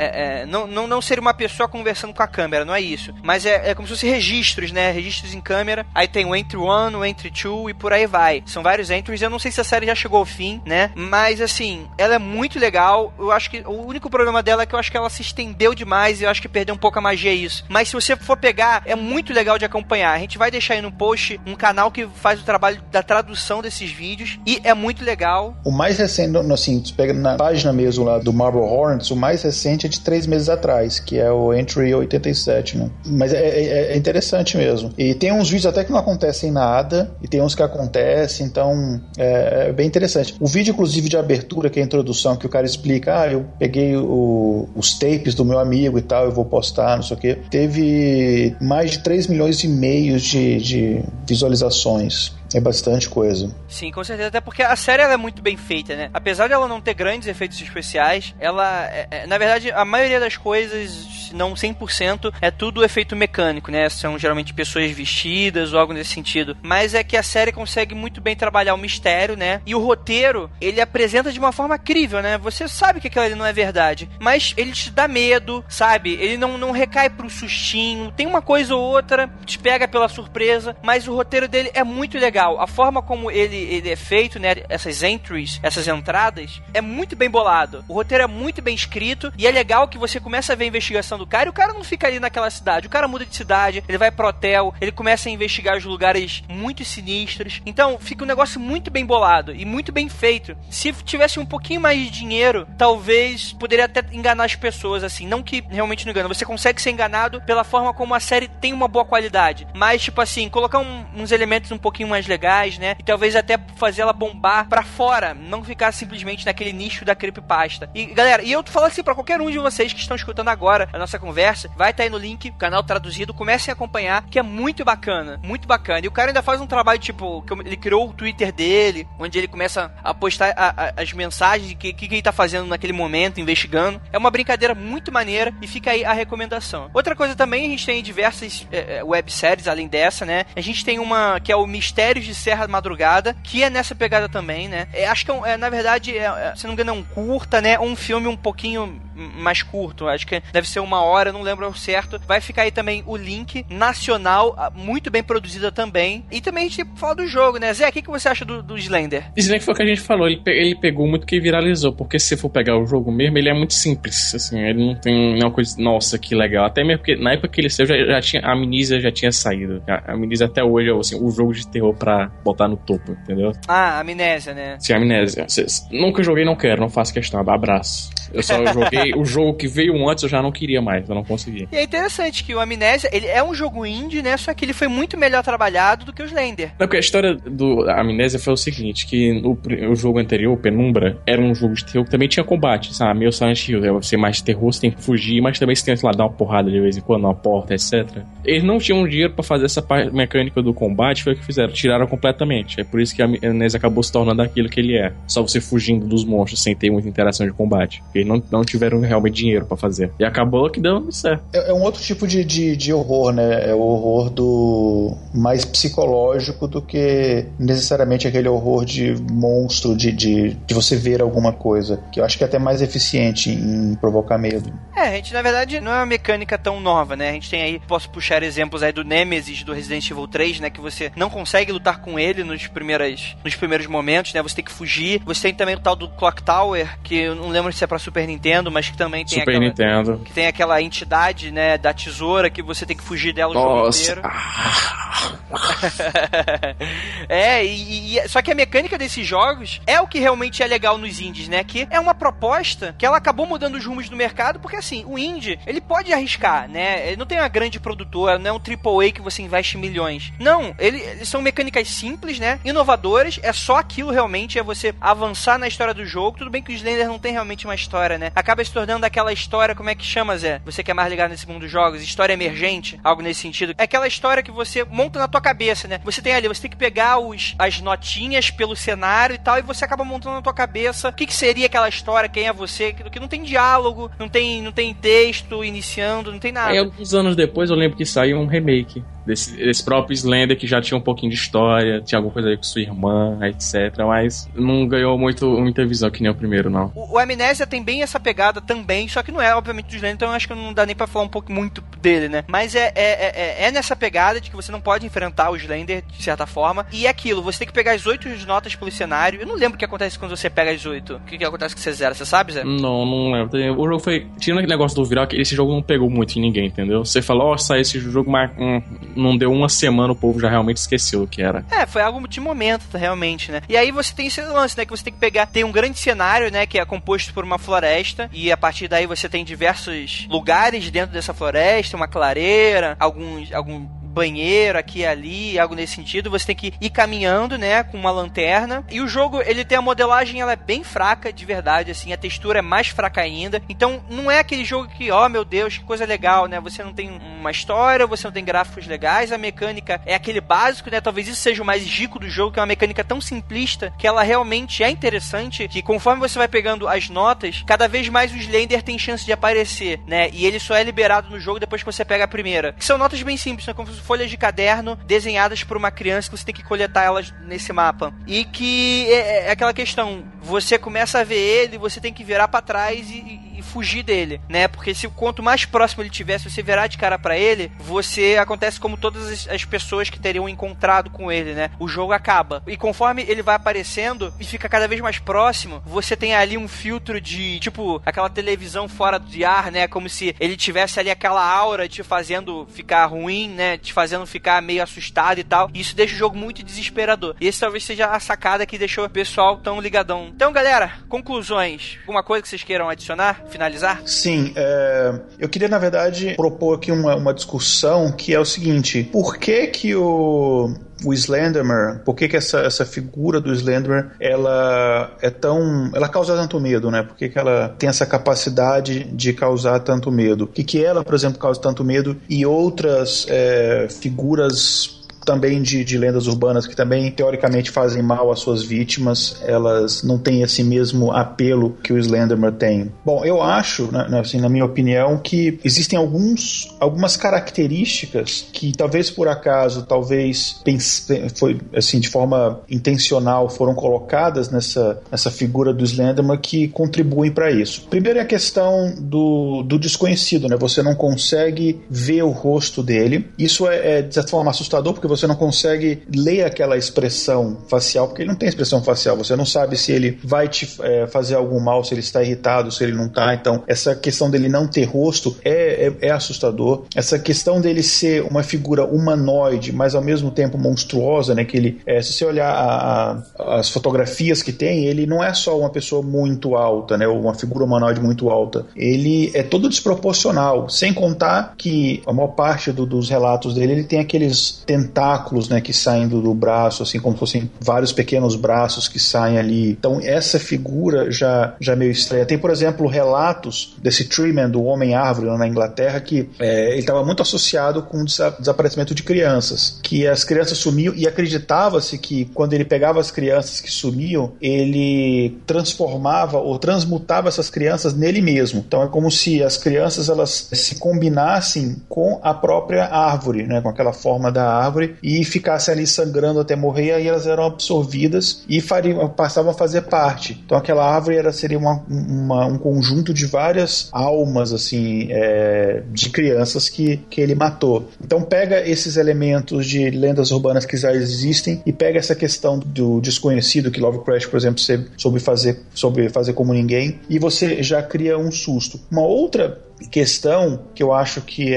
não seria uma pessoa conversando com a câmera, não é isso. Mas é como se fosse registros, né? Registros em câmera. Aí tem o entry 1, o entry 2 e por aí vai. São vários entries. Eu não sei se a série já chegou ao fim, né? Mas, assim, ela é muito legal. Eu acho que o único problema dela é que eu acho que ela se estendeu demais e eu acho que perdeu um pouco a magia isso. Mas se você for pegar, é muito legal de acompanhar. A gente vai deixar aí no post um canal que faz o trabalho da tradução desses vídeos e é muito legal. O mais recente, assim, tu pega na página mesmo lá do Marble Hornets, o mais recente é de 3 meses atrás, que é o Entry 87, né? Mas é interessante mesmo. E tem uns vídeos até que não acontecem nada, e tem uns que acontecem, então é bem interessante. O vídeo, inclusive, de abertura, que é a introdução, que o cara explica, eu peguei os tapes do meu amigo e tal, eu vou postar, não sei o quê. Teve mais de 3 milhões e meio de visualizações. É bastante coisa. Sim, com certeza. Até porque a série ela é muito bem feita, né? Apesar de ela não ter grandes efeitos especiais, ela... na verdade, a maioria das coisas, se não 100%, é tudo efeito mecânico, né? São geralmente pessoas vestidas ou algo nesse sentido. Mas é que a série consegue muito bem trabalhar o mistério, né? E o roteiro, ele apresenta de uma forma crível, né? Você sabe que aquilo ali não é verdade, mas ele te dá medo, sabe? Ele não recai pro sustinho. Tem uma coisa ou outra, te pega pela surpresa, mas o roteiro dele é muito legal. A forma como ele é feito, né, essas entries, essas entradas, é muito bem bolado. O roteiro é muito bem escrito e é legal que você começa a ver a investigação do cara e o cara não fica ali naquela cidade. O cara muda de cidade, ele vai pro hotel, ele começa a investigar os lugares muito sinistros. Então, fica um negócio muito bem bolado e muito bem feito. Se tivesse um pouquinho mais de dinheiro, talvez poderia até enganar as pessoas, assim. Não que realmente não engana. Você consegue ser enganado pela forma como a série tem uma boa qualidade. Mas, tipo assim, colocar uns elementos um pouquinho mais legais, né? E talvez até fazer ela bombar pra fora, não ficar simplesmente naquele nicho da creepypasta. E galera, e eu falo assim pra qualquer um de vocês que estão escutando agora a nossa conversa, vai estar aí no link, canal traduzido, comecem a acompanhar, que é muito bacana, muito bacana. E o cara ainda faz um trabalho, tipo, que ele criou o Twitter dele, onde ele começa a postar as mensagens de que ele tá fazendo naquele momento, investigando. É uma brincadeira muito maneira e fica aí a recomendação. Outra coisa também, a gente tem diversas webséries além dessa, né? A gente tem uma que é o Mistérios de Serra Madrugada, que é nessa pegada também, né? Acho que na verdade, se não me engano, é um curta, né? Um filme um pouquinho mais curto. Acho que deve ser 1 hora, não lembro ao certo. Vai ficar aí também o link nacional, muito bem produzida também. E também a gente fala do jogo, né? Zé, o que você acha do Slender? Slender foi o que a gente falou. Ele pegou muito que viralizou, porque se você for pegar o jogo mesmo, ele é muito simples, assim. Ele não tem nenhuma coisa, nossa, que legal. Até mesmo porque na época que ele saiu, já tinha, a Amnesia já tinha saído. A Amnesia até hoje é assim, o jogo de terror pra botar no topo, entendeu? Ah, Amnésia, né? Sim, Amnésia. Nunca joguei, não quero, não faço questão, abraço. Eu só joguei o jogo que veio antes, eu já não queria mais, eu não consegui. E é interessante que o Amnésia, ele é um jogo indie, né? Só que ele foi muito melhor trabalhado do que o Slender. Não, porque a história do Amnésia foi o seguinte, que o jogo anterior, Penumbra, era um jogo de terror que também tinha combate, sabe? Meio Silent Hill, você mais de terror, você tem que fugir, mas também você tem que, sei lá, dar uma porrada de vez em quando, na porta, etc. Eles não tinham dinheiro pra fazer essa mecânica do combate, foi o que fizeram, tiraram completamente. É por isso que a Amnésia acabou se tornando aquilo que ele é. Só você fugindo dos monstros sem ter muita interação de combate. Porque eles não tiveram realmente dinheiro pra fazer. E acabou que deu certo. É um outro tipo de horror, né? É o horror do mais psicológico do que necessariamente aquele horror de monstro, de você ver alguma coisa. Que eu acho que é até mais eficiente em provocar medo. A gente, na verdade, não é uma mecânica tão nova, né? A gente tem aí, posso puxar exemplos aí do Nemesis, do Resident Evil 3, né? Que você não consegue lutar com ele nos primeiros momentos, né? Você tem que fugir. Você tem também o tal do Clock Tower, que eu não lembro se é pra Super Nintendo, mas que também tem Super Nintendo. que tem aquela entidade, né, da tesoura que você tem que fugir dela o jogo inteiro. Só que a mecânica desses jogos é o que realmente é legal nos indies, né? Que é uma proposta que ela acabou mudando os rumos do mercado, porque assim, o indie, ele pode arriscar, né? Ele não tem uma grande produtora, não é um AAA que você investe milhões. Não, eles são mecânicas simples, né? Inovadoras, é só aquilo realmente, é você avançar na história do jogo. Tudo bem que o Slender não tem realmente uma história, né? Acaba se tornando aquela história, como é que chama, Zé? Você que é mais ligado nesse mundo dos jogos, história emergente, algo nesse sentido. É aquela história que você monta na tua cabeça, né? Você tem ali, você tem que pegar as notinhas pelo cenário e tal, e você acaba montando na tua cabeça o que seria aquela história, quem é você, que não tem diálogo, não tem texto iniciando, não tem nada. Aí, alguns anos depois, eu lembro que saiu um remake desse próprio Slender, que já tinha um pouquinho de história, tinha alguma coisa aí com sua irmã, etc, mas não ganhou muita visão que nem o primeiro, não. O Amnésia tem bem essa pegada também, só que não é, obviamente, do Slender, então eu acho que não dá nem pra falar um pouco muito dele, né? Mas é nessa pegada de que você não pode enfrentar o Slender, de certa forma, e é aquilo, você tem que pegar as 8 notas pelo cenário. Eu não lembro o que acontece quando você pega as 8. O que acontece que você zera, você sabe, Zé? Não lembro. O jogo foi... Tirando aquele negócio do viral, que esse jogo não pegou muito em ninguém, entendeu? Você falou, saiu esse jogo, mas não deu uma semana, o povo já realmente esqueceu o que era. Foi algo de momento, realmente, né? E aí você tem esse lance, né? Que você tem que pegar... Tem um grande cenário, né? Que é composto por uma floresta, e a partir daí você tem diversos lugares dentro dessa floresta, uma clareira, algum banheiro aqui e ali, algo nesse sentido. Você tem que ir caminhando, né, com uma lanterna. E o jogo, ele tem a modelagem, ela é bem fraca, de verdade, assim, a textura é mais fraca ainda. Então, não é aquele jogo que, meu Deus, que coisa legal, né? Você não tem uma história, você não tem gráficos legais, a mecânica é aquele básico, né? Talvez isso seja o mais rico do jogo, que é uma mecânica tão simplista que ela realmente é interessante, que conforme você vai pegando as notas, cada vez mais o Slender tem chance de aparecer, né? E ele só é liberado no jogo depois que você pega a primeira. Que são notas bem simples, né? Como folhas de caderno desenhadas por uma criança, que você tem que coletar elas nesse mapa. E que é aquela questão, você começa a ver ele, você tem que virar pra trás e fugir dele, né? Porque quanto mais próximo ele tiver, se você virar de cara pra ele, acontece como todas as pessoas que teriam encontrado com ele, né? O jogo acaba. E conforme ele vai aparecendo e fica cada vez mais próximo, você tem ali um filtro de, tipo, aquela televisão fora de ar, né? Como se ele tivesse ali aquela aura te fazendo ficar ruim, né? Te fazendo ficar meio assustado e tal. E isso deixa o jogo muito desesperador. E esse talvez seja a sacada que deixou o pessoal tão ligadão. Então, galera, conclusões. Alguma coisa que vocês queiram adicionar? Finalizar? Sim, eu queria, na verdade, propor aqui uma discussão que é o seguinte: por que o Slenderman, por que essa figura do Slenderman, ela causa tanto medo, né? Por que ela tem essa capacidade de causar tanto medo? Por que ela, por exemplo, causa tanto medo e outras figuras também de lendas urbanas que também teoricamente fazem mal às suas vítimas, elas não têm esse mesmo apelo que o Slenderman tem? Bom, eu acho, né, assim, na minha opinião, que existem algumas características que talvez por acaso, foi assim, de forma intencional, foram colocadas nessa figura do Slenderman que contribuem para isso. Primeiro é a questão do desconhecido, né? Você não consegue ver o rosto dele. Isso é de certa forma assustador, porque você não consegue ler aquela expressão facial, porque ele não tem expressão facial, você não sabe se ele vai te fazer algum mal, se ele está irritado, se ele não está. Então, essa questão dele não ter rosto é assustador. Essa questão dele ser uma figura humanoide, mas ao mesmo tempo monstruosa, né, que ele, se você olhar as fotografias que tem, ele não é só uma pessoa muito alta, né, ou uma figura humanoide muito alta, ele é todo desproporcional, sem contar que a maior parte dos relatos dele, ele tem aqueles tentáculos, né, que saem do braço, assim como se fossem vários pequenos braços que saem ali. Então essa figura já é meio estranha. Tem, por exemplo, relatos desse Treeman, do Homem-Árvore, lá na Inglaterra, que ele estava muito associado com o desaparecimento de crianças, que as crianças sumiam e acreditava-se que quando ele pegava as crianças que sumiam, ele transformava ou transmutava essas crianças nele mesmo. Então é como se as crianças, elas se combinassem com a própria árvore, né, com aquela forma da árvore, e ficassem ali sangrando até morrer, e aí elas eram absorvidas e passavam a fazer parte. Então aquela árvore seria um conjunto de várias almas assim, de crianças que ele matou. Então pega esses elementos de lendas urbanas que já existem e pega essa questão do desconhecido que Lovecraft, por exemplo, soube fazer como ninguém, e você já cria um susto. Uma outra questão que eu acho que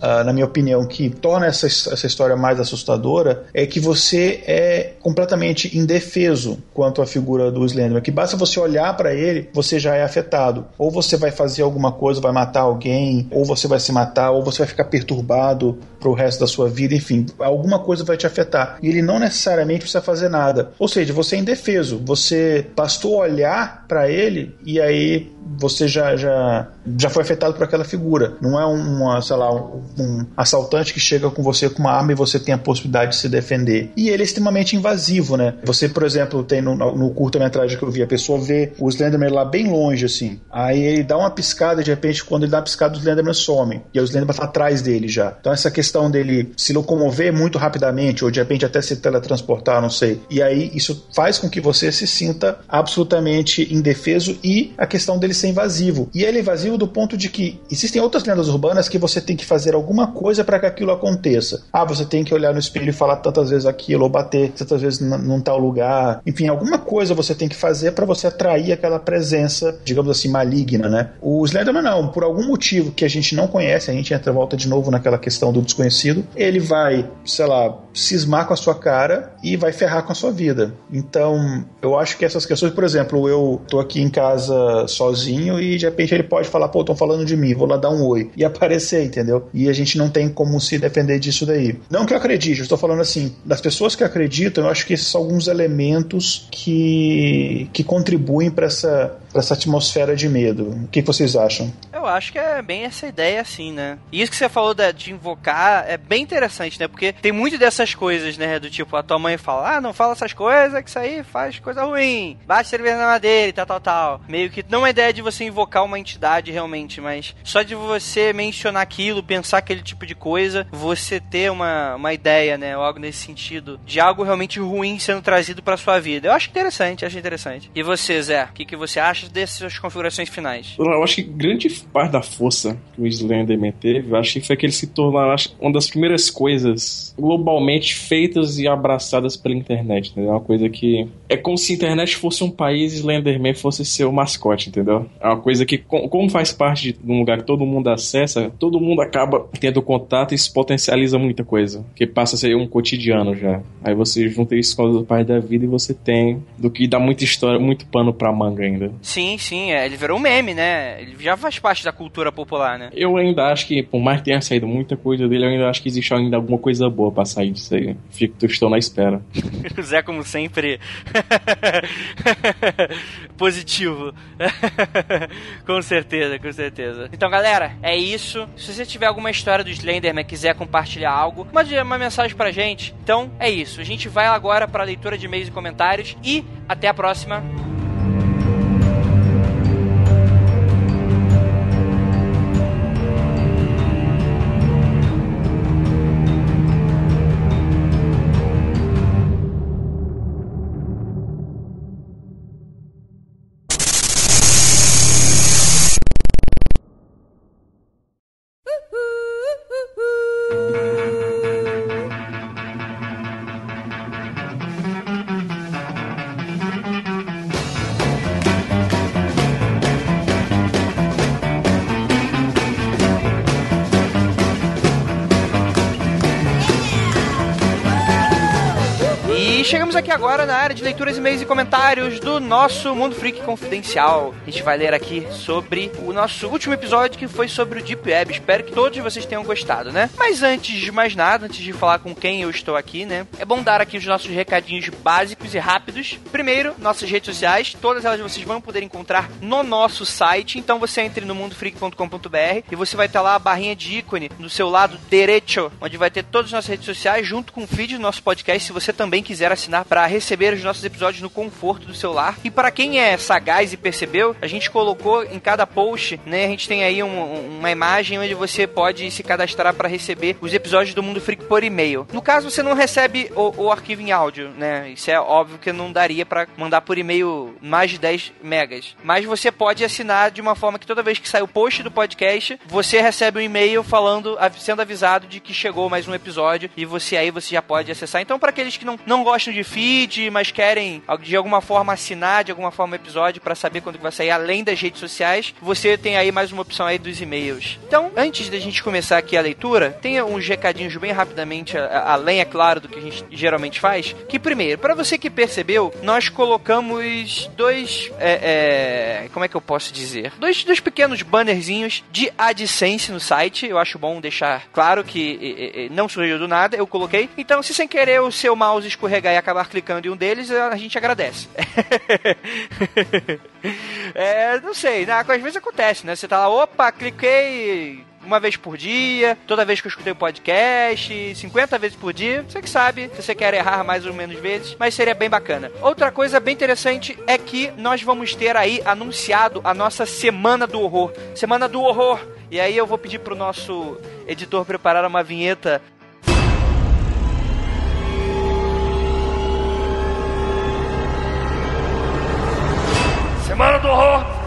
na minha opinião, que torna essa história mais assustadora é que você é completamente indefeso quanto à figura do Slenderman, que basta você olhar para ele, você já é afetado. Ou você vai fazer alguma coisa, vai matar alguém, ou você vai se matar, ou você vai ficar perturbado pro resto da sua vida, enfim, alguma coisa vai te afetar. E ele não necessariamente precisa fazer nada. Ou seja, você é indefeso. Você bastou olhar para ele e aí você já foi afetado por aquela figura. Não é um assaltante que chega com você com uma arma e você tem a possibilidade de se defender. E ele é extremamente invasivo, né? Você, por exemplo, tem no curta-metragem que eu vi, a pessoa vê o Slenderman lá bem longe, assim. Aí ele dá uma piscada e de repente, quando ele dá uma piscada, o Slenderman some. E aí o Slenderman tá atrás dele já. Então essa questão dele se locomover muito rapidamente, ou de repente até se teletransportar, não sei. E aí isso faz com que você se sinta absolutamente indefeso, e a questão dele ser invasivo. E ele é invasivo do ponto de que existem outras lendas urbanas que você tem que fazer alguma coisa para que aquilo aconteça. Você tem que olhar no espelho e falar tantas vezes aquilo, ou bater tantas vezes num tal lugar. Enfim, alguma coisa você tem que fazer para você atrair aquela presença, digamos assim, maligna, né? O Slenderman não, por algum motivo que a gente não conhece, a gente volta de novo naquela questão do desconhecido, ele vai, sei lá, cismar com a sua cara e vai ferrar com a sua vida. Então, eu acho que essas questões, por exemplo, eu tô aqui em casa sozinho e de repente ele pode falar, estão falando de mim, vou lá dar um oi, e aparecer, entendeu? E a gente não tem como se defender disso daí. Não que eu acredite, eu estou falando assim, das pessoas que acreditam, eu acho que esses são alguns elementos que contribuem para essa atmosfera de medo. O que vocês acham? Eu acho que é bem essa ideia assim, né? E isso que você falou de invocar é bem interessante, né? Porque tem muito dessas coisas, né? Do tipo, a tua mãe fala, não fala essas coisas, que isso aí faz coisa ruim, bate cerveja na madeira e tal. Meio que não é ideia de você invocar uma entidade realmente, mas só de você mencionar aquilo, pensar aquele tipo de coisa, você ter uma ideia, né? Ou algo nesse sentido, de algo realmente ruim sendo trazido pra sua vida. Eu acho interessante. E você, Zé? O que você acha dessas configurações finais? Eu acho que grande parte da força que o Slenderman teve, eu acho que foi que ele se tornou uma das primeiras coisas globalmente feitas e abraçadas pela internet, né? É uma coisa que é como se a internet fosse um país e Slenderman fosse seu mascote, entendeu? É uma coisa que, como faz parte de um lugar que todo mundo acessa, todo mundo acaba tendo contato e isso potencializa muita coisa, que passa a ser um cotidiano já. Aí você junta isso com as partes da vida e você tem do que dá muita história, muito pano pra manga ainda. Sim, ele virou um meme, né? Ele já faz parte da cultura popular, né? Eu ainda acho que, por mais que tenha saído muita coisa dele, eu ainda acho que existe ainda alguma coisa boa pra sair disso aí. Estou na espera. O Zé, como sempre, positivo. Com certeza. Então, galera, é isso. Se você tiver alguma história do Slenderman, quiser compartilhar algo, mande uma mensagem pra gente. Então, é isso. A gente vai agora pra leitura de e-mails e comentários e até a próxima. Chegamos aqui agora na área de leituras, e-mails e comentários do nosso Mundo Freak Confidencial. A gente vai ler aqui sobre o nosso último episódio, que foi sobre o Deep Web. Espero que todos vocês tenham gostado, né? Mas antes de mais nada, antes de falar com quem eu estou aqui, né? É bom dar aqui os nossos recadinhos básicos e rápidos. Primeiro, nossas redes sociais. Todas elas vocês vão poder encontrar no nosso site. Então você entre no mundofreak.com.br e você vai ter lá a barrinha de ícone no seu lado direito, onde vai ter todas as nossas redes sociais, junto com o feed do nosso podcast, se você também quiser puder assinar para receber os nossos episódios no conforto do celular. E para quem é sagaz e percebeu, a gente colocou em cada post, né, a gente tem aí uma imagem onde você pode se cadastrar para receber os episódios do Mundo Freak por e-mail. No caso, você não recebe o arquivo em áudio, né? Isso é óbvio que não daria para mandar por e-mail mais de 10 megas. Mas você pode assinar de uma forma que toda vez que sai o post do podcast, você recebe um e-mail sendo avisado de que chegou mais um episódio e você já pode acessar. Então, para aqueles que não gostam de feed, mas querem de alguma forma assinar de alguma forma o episódio para saber quando vai sair, além das redes sociais, você tem aí mais uma opção aí dos e-mails. Então, antes da gente começar aqui a leitura, tem uns recadinhos bem rapidamente, além, é claro, do que a gente geralmente faz, que primeiro, para você que percebeu, nós colocamos dois, como é que eu posso dizer? Dois pequenos bannerzinhos de AdSense no site. Eu acho bom deixar claro que não surgiu do nada, eu coloquei. Então, se sem querer o seu mouse escorregar e acabar clicando em um deles, a gente agradece. Não sei, né? Às vezes acontece, né? Você tá lá, opa, cliquei uma vez por dia, toda vez que eu escutei o podcast, 50 vezes por dia. Você que sabe, se você quer errar mais ou menos vezes, mas seria bem bacana. Outra coisa bem interessante é que nós vamos ter aí anunciado a nossa Semana do Horror. Semana do Horror! E aí eu vou pedir pro nosso editor preparar uma vinheta. Semana do Horror!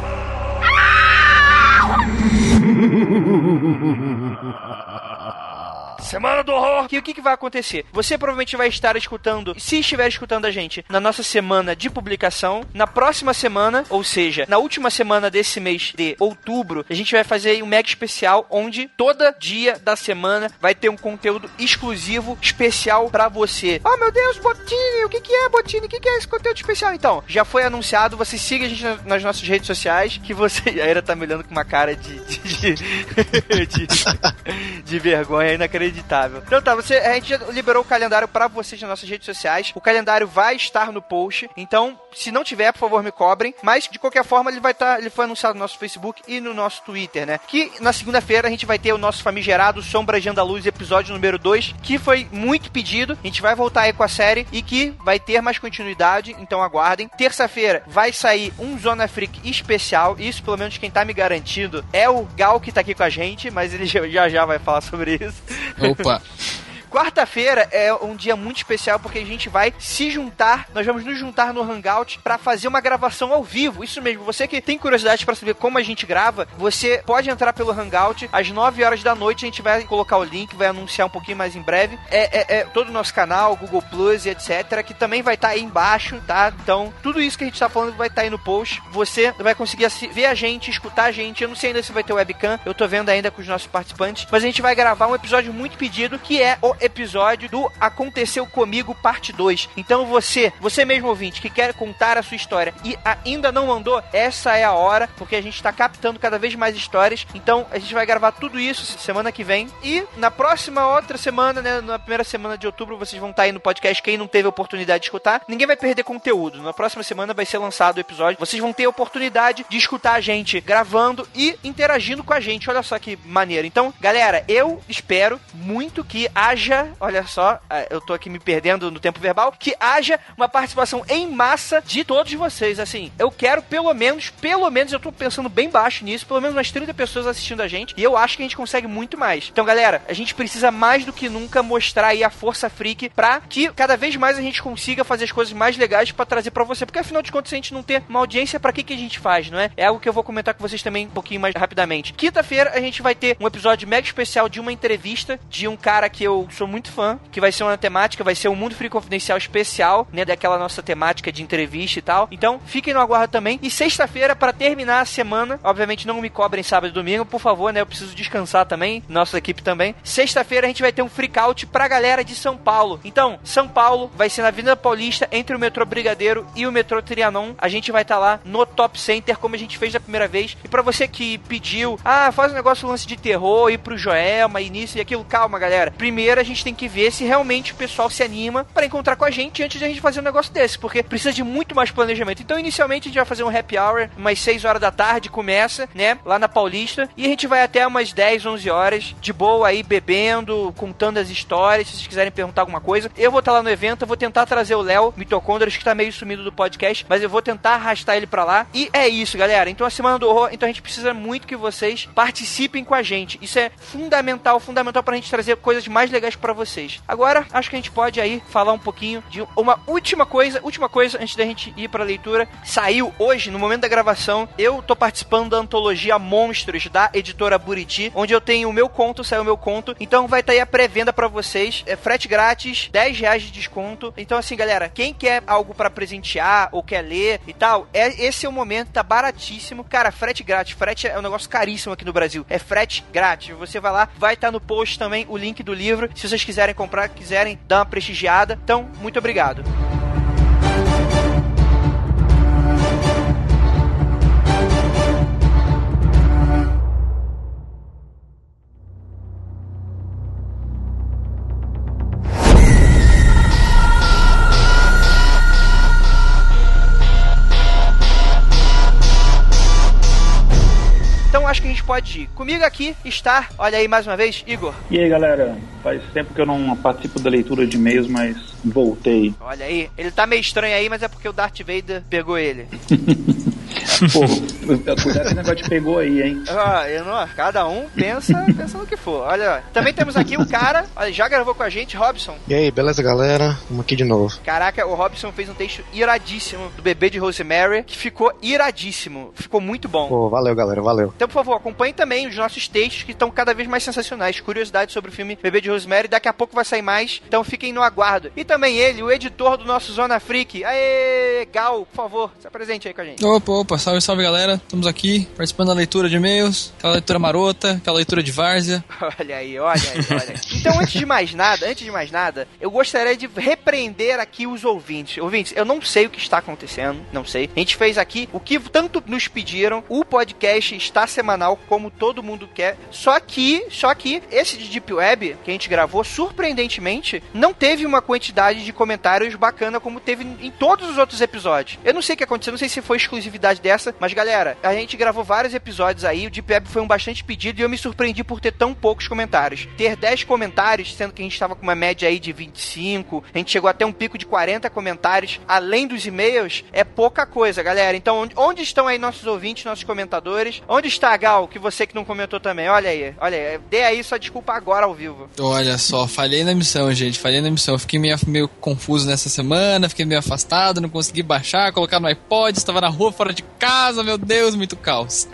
Semana do Horror! E o que vai acontecer? Você provavelmente vai estar escutando, se estiver escutando a gente, na nossa semana de publicação. Na próxima semana, ou seja, na última semana desse mês de outubro, a gente vai fazer um mega especial, onde todo dia da semana vai ter um conteúdo exclusivo, especial pra você. Oh, meu Deus, Botini, o que é, Botini? O que é esse conteúdo especial? Então, já foi anunciado, você siga a gente nas nossas redes sociais, que você... A Ira tá me olhando com uma cara de vergonha inacreditável. Então tá, a gente já liberou o calendário pra vocês nas nossas redes sociais. O calendário vai estar no post. Então, se não tiver, por favor, me cobrem. Mas, de qualquer forma, ele foi anunciado no nosso Facebook e no nosso Twitter, né? Que na segunda-feira a gente vai ter o nosso famigerado Sombras de Andaluz, episódio número 2, que foi muito pedido. A gente vai voltar aí com a série e que vai ter mais continuidade, então aguardem. Terça-feira vai sair um Zona Freak especial. Isso, pelo menos, quem tá me garantindo é o Gal, que tá aqui com a gente, mas ele já vai falar sobre isso. Opa! Quarta-feira é um dia muito especial porque a gente vai se juntar, nós vamos nos juntar no Hangout pra fazer uma gravação ao vivo. Isso mesmo, você que tem curiosidade pra saber como a gente grava, você pode entrar pelo Hangout às 9 horas da noite, a gente vai colocar o link, vai anunciar um pouquinho mais em breve. Todo o nosso canal, Google Plus e etc, que também vai estar aí embaixo, tá? Então, tudo isso que a gente tá falando vai estar aí no post. Você vai conseguir ver a gente, escutar a gente. Eu não sei ainda se vai ter webcam, eu tô vendo ainda com os nossos participantes, mas a gente vai gravar um episódio muito pedido, que é o episódio do Aconteceu Comigo Parte 2. Então você mesmo ouvinte, que quer contar a sua história e ainda não mandou, essa é a hora, porque a gente tá captando cada vez mais histórias. Então a gente vai gravar tudo isso semana que vem. E na próxima outra semana, né, na primeira semana de outubro, vocês vão estar aí no podcast. Quem não teve a oportunidade de escutar, ninguém vai perder conteúdo. Na próxima semana vai ser lançado o episódio. Vocês vão ter a oportunidade de escutar a gente gravando e interagindo com a gente. Olha só que maneiro. Então, galera, eu espero muito que haja, olha só, eu tô aqui me perdendo no tempo verbal, que haja uma participação em massa de todos vocês, assim, eu quero pelo menos, eu tô pensando bem baixo nisso, pelo menos umas 30 pessoas assistindo a gente, e eu acho que a gente consegue muito mais. Então, galera, a gente precisa mais do que nunca mostrar aí a força freak pra que cada vez mais a gente consiga fazer as coisas mais legais pra trazer pra você, porque afinal de contas, se a gente não ter uma audiência, pra que a gente faz, não é? É algo que eu vou comentar com vocês também um pouquinho mais rapidamente. Quinta-feira, a gente vai ter um episódio mega especial de uma entrevista de um cara que eu sou muito fã, que vai ser uma temática, vai ser um Mundo Freak Confidencial especial, né, daquela nossa temática de entrevista e tal. Então, fiquem no aguardo também. E sexta-feira, pra terminar a semana, obviamente não me cobrem sábado e domingo, por favor, né, eu preciso descansar também, nossa equipe também. Sexta-feira a gente vai ter um freakout pra galera de São Paulo. Então, São Paulo vai ser na Avenida Paulista, entre o metrô Brigadeiro e o metrô Trianon. A gente vai estar lá no Top Center, como a gente fez da primeira vez. E pra você que pediu, faz um negócio lance de terror, ir pro Joelma, início e aquilo, calma, galera. Primeiro a gente tem que ver se realmente o pessoal se anima pra encontrar com a gente antes de a gente fazer um negócio desse, porque precisa de muito mais planejamento. Então, inicialmente, a gente vai fazer um happy hour, umas 6 horas da tarde, começa, né, lá na Paulista, e a gente vai até umas 10, 11 horas, de boa aí, bebendo, contando as histórias, se vocês quiserem perguntar alguma coisa. Eu vou estar lá no evento, eu vou tentar trazer o Léo Mitocôndrias, que tá meio sumido do podcast, mas eu vou tentar arrastar ele pra lá. E é isso, galera. Então, a Semana do Horror, então a gente precisa muito que vocês participem com a gente. Isso é fundamental pra gente trazer coisas mais legais pra vocês. Agora, acho que a gente pode aí falar um pouquinho de uma última coisa, antes da gente ir pra leitura. Saiu hoje, no momento da gravação, eu tô participando da antologia Monstros, da editora Buriti, onde eu tenho o meu conto, saiu o meu conto, então vai estar aí a pré-venda pra vocês, é frete grátis, R$10 de desconto. Então assim, galera, quem quer algo pra presentear, ou quer ler e tal, esse é o momento, tá baratíssimo. Cara, frete grátis, frete é um negócio caríssimo aqui no Brasil, é frete grátis, você vai lá, vai estar no post também o link do livro, se vocês quiserem comprar, quiserem dar uma prestigiada. Então, muito obrigado. Então acho que a gente pode ir. Comigo aqui está, olha aí mais uma vez, Igor. E aí, galera, faz tempo que eu não participo da leitura de e-mails, mas voltei. Olha aí, ele tá meio estranho aí, mas é porque o Darth Vader pegou ele. Pô, cuidado com esse negócio de pegou aí, hein? Cada um pensa no que for. Olha, também temos aqui o cara, olha, já gravou com a gente, Robson. E aí, beleza, galera? Vamos aqui de novo. Caraca, o Robson fez um texto iradíssimo do Bebê de Rosemary, que ficou iradíssimo, ficou muito bom. Pô, valeu, galera, valeu. Então, por favor, acompanhe também os nossos textos, que estão cada vez mais sensacionais, curiosidades sobre o filme Bebê de Rosemary, daqui a pouco vai sair mais, então fiquem no aguardo. E também ele, o editor do nosso Zona Freak, aê, Gal, por favor, se apresente aí com a gente. Opa, salve galera, estamos aqui participando da leitura de e-mails, aquela leitura marota, aquela leitura de várzea. Olha aí. Então, antes de mais nada, eu gostaria de repreender aqui os ouvintes. Ouvintes, eu não sei o que está acontecendo, não sei. A gente fez aqui o que tanto nos pediram, o podcast está semanal, como todo mundo quer, só que esse de Deep Web, que a gente gravou, surpreendentemente, não teve uma quantidade de comentários bacana como teve em todos os outros episódios. Eu não sei o que aconteceu, não sei se foi exclusividade dessa, mas galera, a gente gravou vários episódios aí, o Deep Web foi um bastante pedido e eu me surpreendi por ter tão poucos comentários. Ter 10 comentários, sendo que a gente estava com uma média aí de 25, a gente chegou até um pico de 40 comentários, além dos e-mails, é pouca coisa, galera. Então, onde estão aí nossos ouvintes, nossos comentadores? Onde está, Gal, que você que não comentou também? Olha aí, dê aí sua desculpa agora ao vivo. Olha só, falhei na missão, gente, fiquei meio confuso nessa semana, fiquei meio afastado, não consegui baixar, colocar no iPod, estava na rua, fora de casa, meu Deus, muito caos.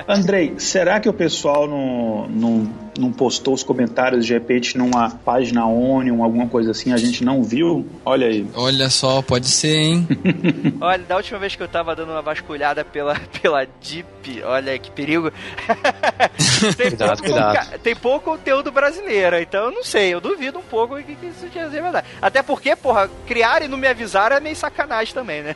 Andrei, será que o pessoal não postou os comentários de repente numa página Onion, alguma coisa assim, a gente não viu? Olha aí. Olha só, pode ser, hein? Olha, da última vez que eu tava dando uma vasculhada pela Deep, olha que perigo. Tem pouco conteúdo brasileiro, então eu não sei, eu duvido um pouco que isso tinha sido verdade. Até porque, porra, criaram e não me avisaram é meio sacanagem também, né?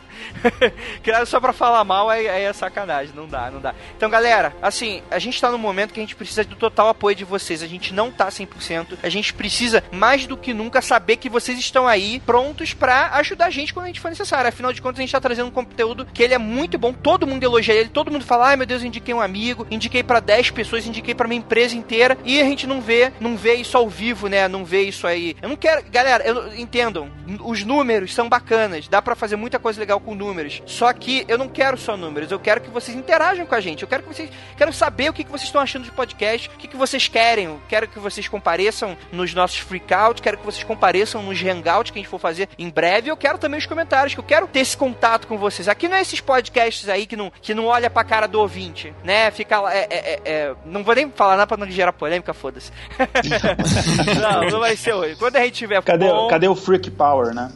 Criaram só pra falar mal, aí é sacanagem, não dá. Então, galera, assim, a gente tá num momento que a gente precisa do total apoio de vocês, a gente não tá 100%, a gente precisa, mais do que nunca, saber que vocês estão aí, prontos pra ajudar a gente quando a gente for necessário. Afinal de contas, a gente tá trazendo um conteúdo que ele é muito bom, todo mundo elogia ele, todo mundo fala, ai meu Deus, eu indiquei um amigo, indiquei pra 10 pessoas, indiquei pra minha empresa inteira, e a gente não vê isso ao vivo, né, não vê isso aí. Eu não quero, galera, entendam, os números são bacanas, dá pra fazer muita coisa legal com números, só que eu não quero só números, eu quero que vocês interajam com a gente, quero saber o que vocês estão achando de podcast, o que vocês querem, eu quero que vocês compareçam nos nossos freakouts, quero que vocês compareçam nos hangouts que a gente for fazer em breve, eu quero também os comentários, que eu quero ter esse contato com vocês. Aqui não é esses podcasts aí que não olha pra cara do ouvinte, né, fica lá, não vou nem falar nada pra não gerar polêmica, foda-se. não vai ser hoje. Quando a gente tiver Cadê o Freak Power, né?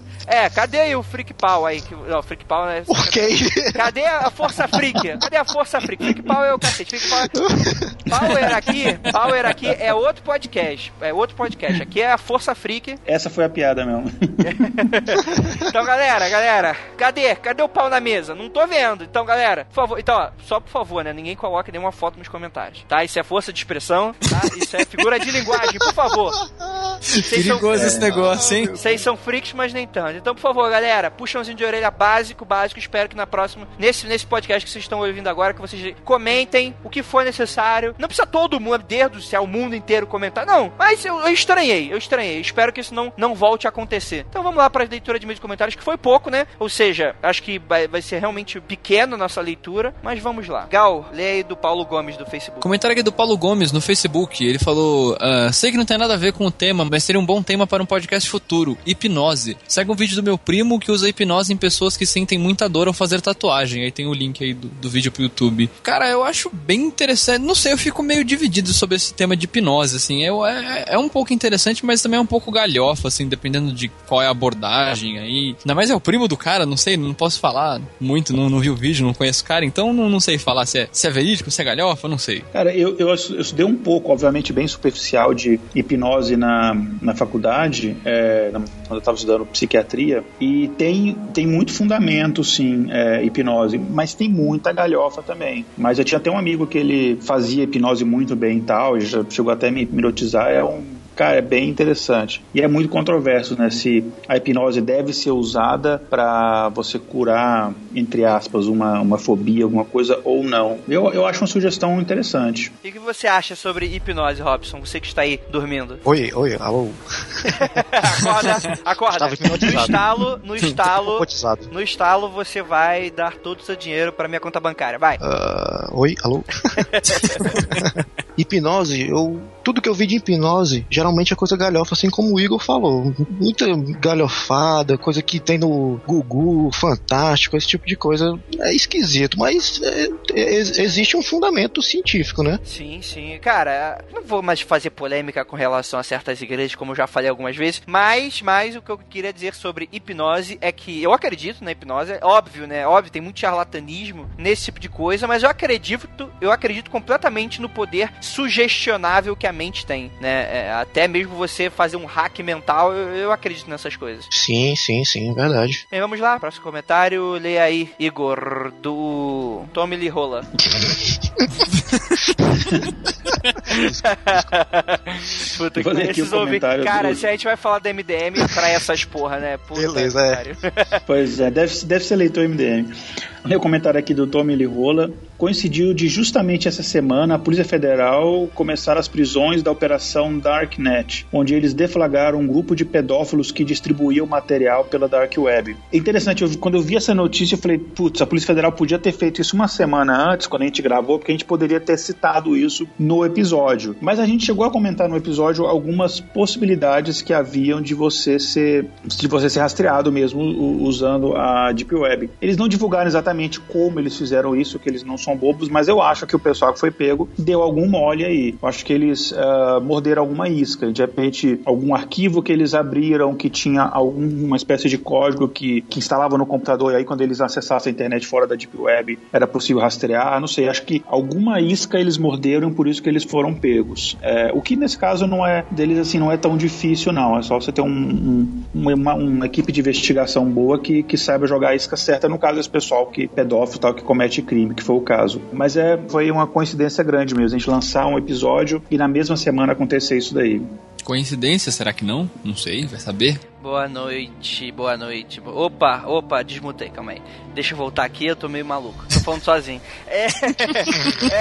Cadê aí o Freak Power aí? Não, Freak Power é... Ok. Cadê a Força Freak? Cadê a Força Freak? Freak Power é o cacete. Freak Power aqui é outro podcast. Aqui é a Força Freak. Essa foi a piada mesmo. Então, galera, cadê o pau na mesa? Não tô vendo. Então, galera, por favor. Então, ó, só por favor, né? Ninguém coloca nenhuma foto nos comentários, tá? Isso é força de expressão, tá? Isso é figura de linguagem, por favor. Perigoso esse negócio, hein? Vocês são freaks, mas nem tanto. Então, por favor, galera, puxãozinho de orelha básico. Espero que na próxima, nesse podcast que vocês estão ouvindo agora, que vocês comentem o que for necessário. Não precisa todo mundo, Deus do céu, o mundo inteiro comentar. Não, mas eu estranhei. Espero que isso não volte a acontecer. Então vamos lá para a leitura de e-mails e comentários, que foi pouco, né? Ou seja, acho que vai ser realmente pequeno a nossa leitura, mas vamos lá. Gal, lê aí do Paulo Gomes do Facebook. Comentário aqui do Paulo Gomes no Facebook. Ele falou: sei que não tem nada a ver com o tema, mas seria um bom tema para um podcast futuro. Hipnose. Segue um vídeo do meu primo que usa hipnose em pessoas que sentem muita dor ao fazer tatuagem. Aí tem o link aí do vídeo pro YouTube. Cara, eu acho bem interessante. Não sei, eu fico meio dividido sobre esse tema de hipnose, assim. É um pouco interessante, mas também é um pouco galhofa, assim, dependendo de qual é a abordagem aí. Ainda mais é o primo do cara, não sei, não posso falar muito, não vi o vídeo, não conheço o cara, então não sei falar se é verídico, se é galhofa, não sei. Cara, eu estudei um pouco, obviamente bem superficial, de hipnose na faculdade, quando eu estava estudando psiquiatria, e tem muito fundamento, sim, hipnose, mas tem muita galhofa também. Mas eu tinha até um amigo que ele fazia hipnose muito bem e tal, já chegou até a me hipnotizar, Cara, é bem interessante. E é muito controverso, né? Se a hipnose deve ser usada para você curar, entre aspas, uma fobia, alguma coisa, ou não. Eu acho uma sugestão interessante. O que você acha sobre hipnose, Robson? Você que está aí dormindo. Oi, alô. Acorda. Estava hipnotizado. No estalo você vai dar todo o seu dinheiro para minha conta bancária. Vai. Oi, alô. Hipnose, tudo que eu vi de hipnose geralmente é coisa galhofa, assim como o Igor falou. Muita galhofada, coisa que tem no Gugu, Fantástico, esse tipo de coisa. É esquisito, mas existe um fundamento científico, né? Sim. Cara, não vou mais fazer polêmica com relação a certas igrejas, como eu já falei algumas vezes, mas o que eu queria dizer sobre hipnose é que eu acredito na hipnose, é óbvio, né? Óbvio, tem muito charlatanismo nesse tipo de coisa, mas eu acredito completamente no poder sugestionável que a mente tem, né? Até mesmo você fazer um hack mental, eu acredito nessas coisas. Sim, verdade. Bem, vamos lá, próximo comentário, leia aí, Igor, do Tommy Lee Rola. Puta que esses comentários. Cara, se a gente vai falar da MDM pra essas porra, né? Puta. Beleza, Pois é, deve ser leitor MDM. O comentário aqui do Tommy Lirola coincidiu de justamente essa semana a Polícia Federal começar as prisões da Operação Darknet, onde eles deflagraram um grupo de pedófilos que distribuíam material pela Dark Web. É interessante, quando eu vi essa notícia eu falei, putz, a Polícia Federal podia ter feito isso uma semana antes, quando a gente gravou, porque a gente poderia ter citado isso no episódio. Mas a gente chegou a comentar no episódio algumas possibilidades que haviam de você ser rastreado mesmo usando a Deep Web. Eles não divulgaram exatamente como eles fizeram isso, que eles não são bobos, mas eu acho que o pessoal que foi pego deu algum mole aí. Eu acho que eles morderam alguma isca. De repente, algum arquivo que eles abriram que tinha alguma espécie de código que instalava no computador, e aí quando eles acessassem a internet fora da Deep Web era possível rastrear, não sei, acho que alguma isca eles morderam, por isso que eles foram pegos. O que nesse caso não é deles assim, não é tão difícil não, é só você ter uma equipe de investigação boa que saiba jogar a isca certa, no caso desse pessoal que pedófilo tal, que comete crime, que foi o caso. Mas foi uma coincidência grande mesmo, a gente lançar um episódio e na mesma semana acontecer isso daí. Coincidência? Será que não? Não sei, vai saber. Boa noite. Opa, desmutei, calma aí. Deixa eu voltar aqui, eu tô meio maluco. Tô falando sozinho.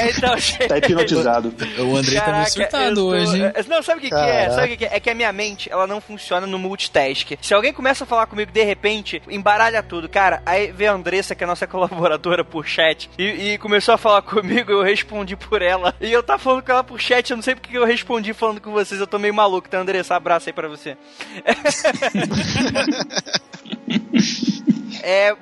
Então... Tá hipnotizado. O André tá meio surtado hoje, hein? Não, sabe o que é? Sabe o que é? É que a minha mente, ela não funciona no multitask. Se alguém começa a falar comigo, de repente, embaralha tudo. Cara, aí veio a Andressa, que é a nossa colaboradora por chat, e começou a falar comigo, eu respondi por ela. E eu tava falando com ela por chat, eu não sei porque eu respondi falando com vocês, eu tô meio maluco. Então, Andressa, abraço aí pra você.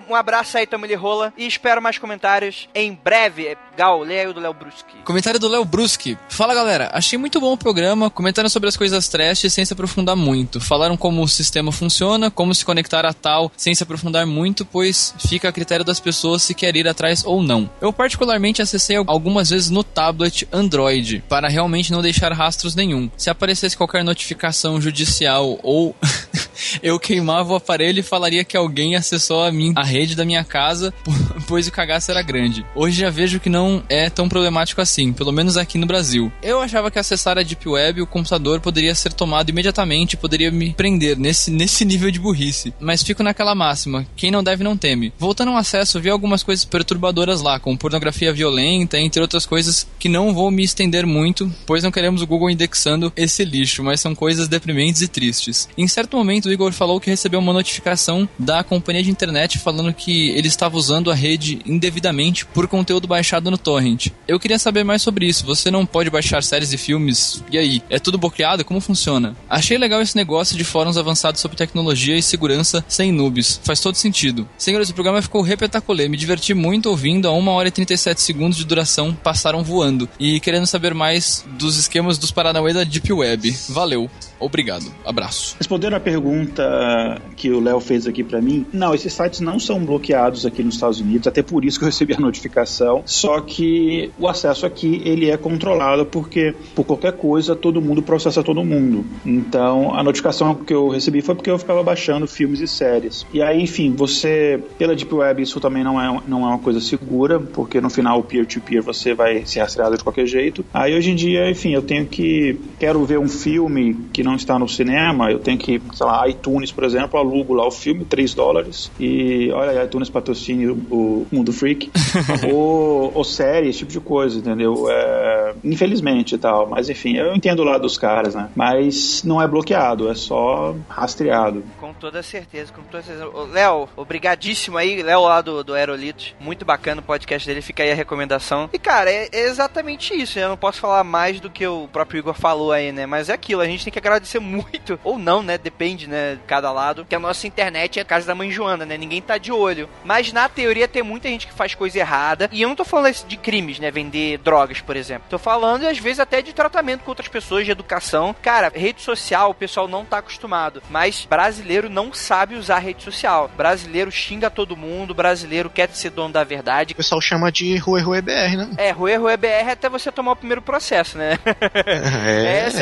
Um abraço aí, Tommy Lee Rola, e espero mais comentários em breve. Gal, leia aí o do Léo Bruschi. Comentário do Léo Bruschi. Fala, galera, achei muito bom o programa, comentaram sobre as coisas trash sem se aprofundar muito. Falaram como o sistema funciona, como se conectar a tal, sem se aprofundar muito, pois fica a critério das pessoas se quer ir atrás ou não. Eu particularmente acessei algumas vezes no tablet Android, para realmente não deixar rastros nenhum. Se aparecesse qualquer notificação judicial ou eu queimava o aparelho e falaria que alguém acessou a rede da minha casa pois o cagaço era grande. Hoje já vejo que não é tão problemático assim, pelo menos aqui no Brasil. Eu achava que acessar a Deep Web, o computador poderia ser tomado imediatamente, poderia me prender nesse nível de burrice. Mas fico naquela máxima, quem não deve não teme. Voltando ao acesso, vi algumas coisas perturbadoras lá, como pornografia violenta, entre outras coisas que não vou me estender muito, pois não queremos o Google indexando esse lixo, mas são coisas deprimentes e tristes. Em certo momento, o Igor falou que recebeu uma notificação da companhia de internet falando que ele estava usando a rede indevidamente por conteúdo baixado no torrent. Eu queria saber mais sobre isso. Você não pode baixar séries e filmes? E aí? É tudo bloqueado? Como funciona? Achei legal esse negócio de fóruns avançados sobre tecnologia e segurança sem noobs. Faz todo sentido. Senhores, o programa ficou repetaculê. Me diverti muito ouvindo. A 1 hora e 37 segundos de duração passaram voando. E querendo saber mais dos esquemas dos Paranauê da Deep Web. Valeu. Obrigado. Abraço. Respondendo a pergunta que o Léo fez aqui pra mim, não, esses sites não são bloqueados aqui nos Estados Unidos, até por isso que eu recebi a notificação, só que o acesso aqui, ele é controlado porque, por qualquer coisa, todo mundo processa todo mundo. Então, a notificação que eu recebi foi porque eu ficava baixando filmes e séries. E aí, enfim, você, pela Deep Web, isso também não é uma coisa segura, porque no final, o peer-to-peer, você vai ser rastreado de qualquer jeito. Aí, hoje em dia, enfim, eu quero ver um filme que não está no cinema, eu tenho que, sei lá, iTunes, por exemplo, alugo lá o filme, $3, e olha aí, iTunes patrocina o Mundo Freak, ou série, esse tipo de coisa, entendeu? Infelizmente e tal, mas enfim, eu entendo o lado dos caras, né? Mas não é bloqueado, é só rastreado. Com toda certeza, com toda certeza. Léo, obrigadíssimo aí, Léo lá do Aerolitos, muito bacana o podcast dele, fica aí a recomendação. E cara, é exatamente isso, eu não posso falar mais do que o próprio Igor falou aí, né? Mas é aquilo, a gente tem que agradecer muito, ou não, né? Depende, né? De cada lado, que a nossa internet é a casa da mãe Joana, né? Ninguém tá de olho. Mas na teoria tem muita gente que faz coisa errada, e eu não tô falando de crimes, né? Vender drogas, por exemplo. Tô falando, às vezes, até de tratamento com outras pessoas, de educação. Cara, rede social, o pessoal não tá acostumado, mas brasileiro não sabe usar rede social. Brasileiro xinga todo mundo, brasileiro quer ser dono da verdade. O pessoal chama de Rue BR, né? Rue BR até você tomar o primeiro processo, né?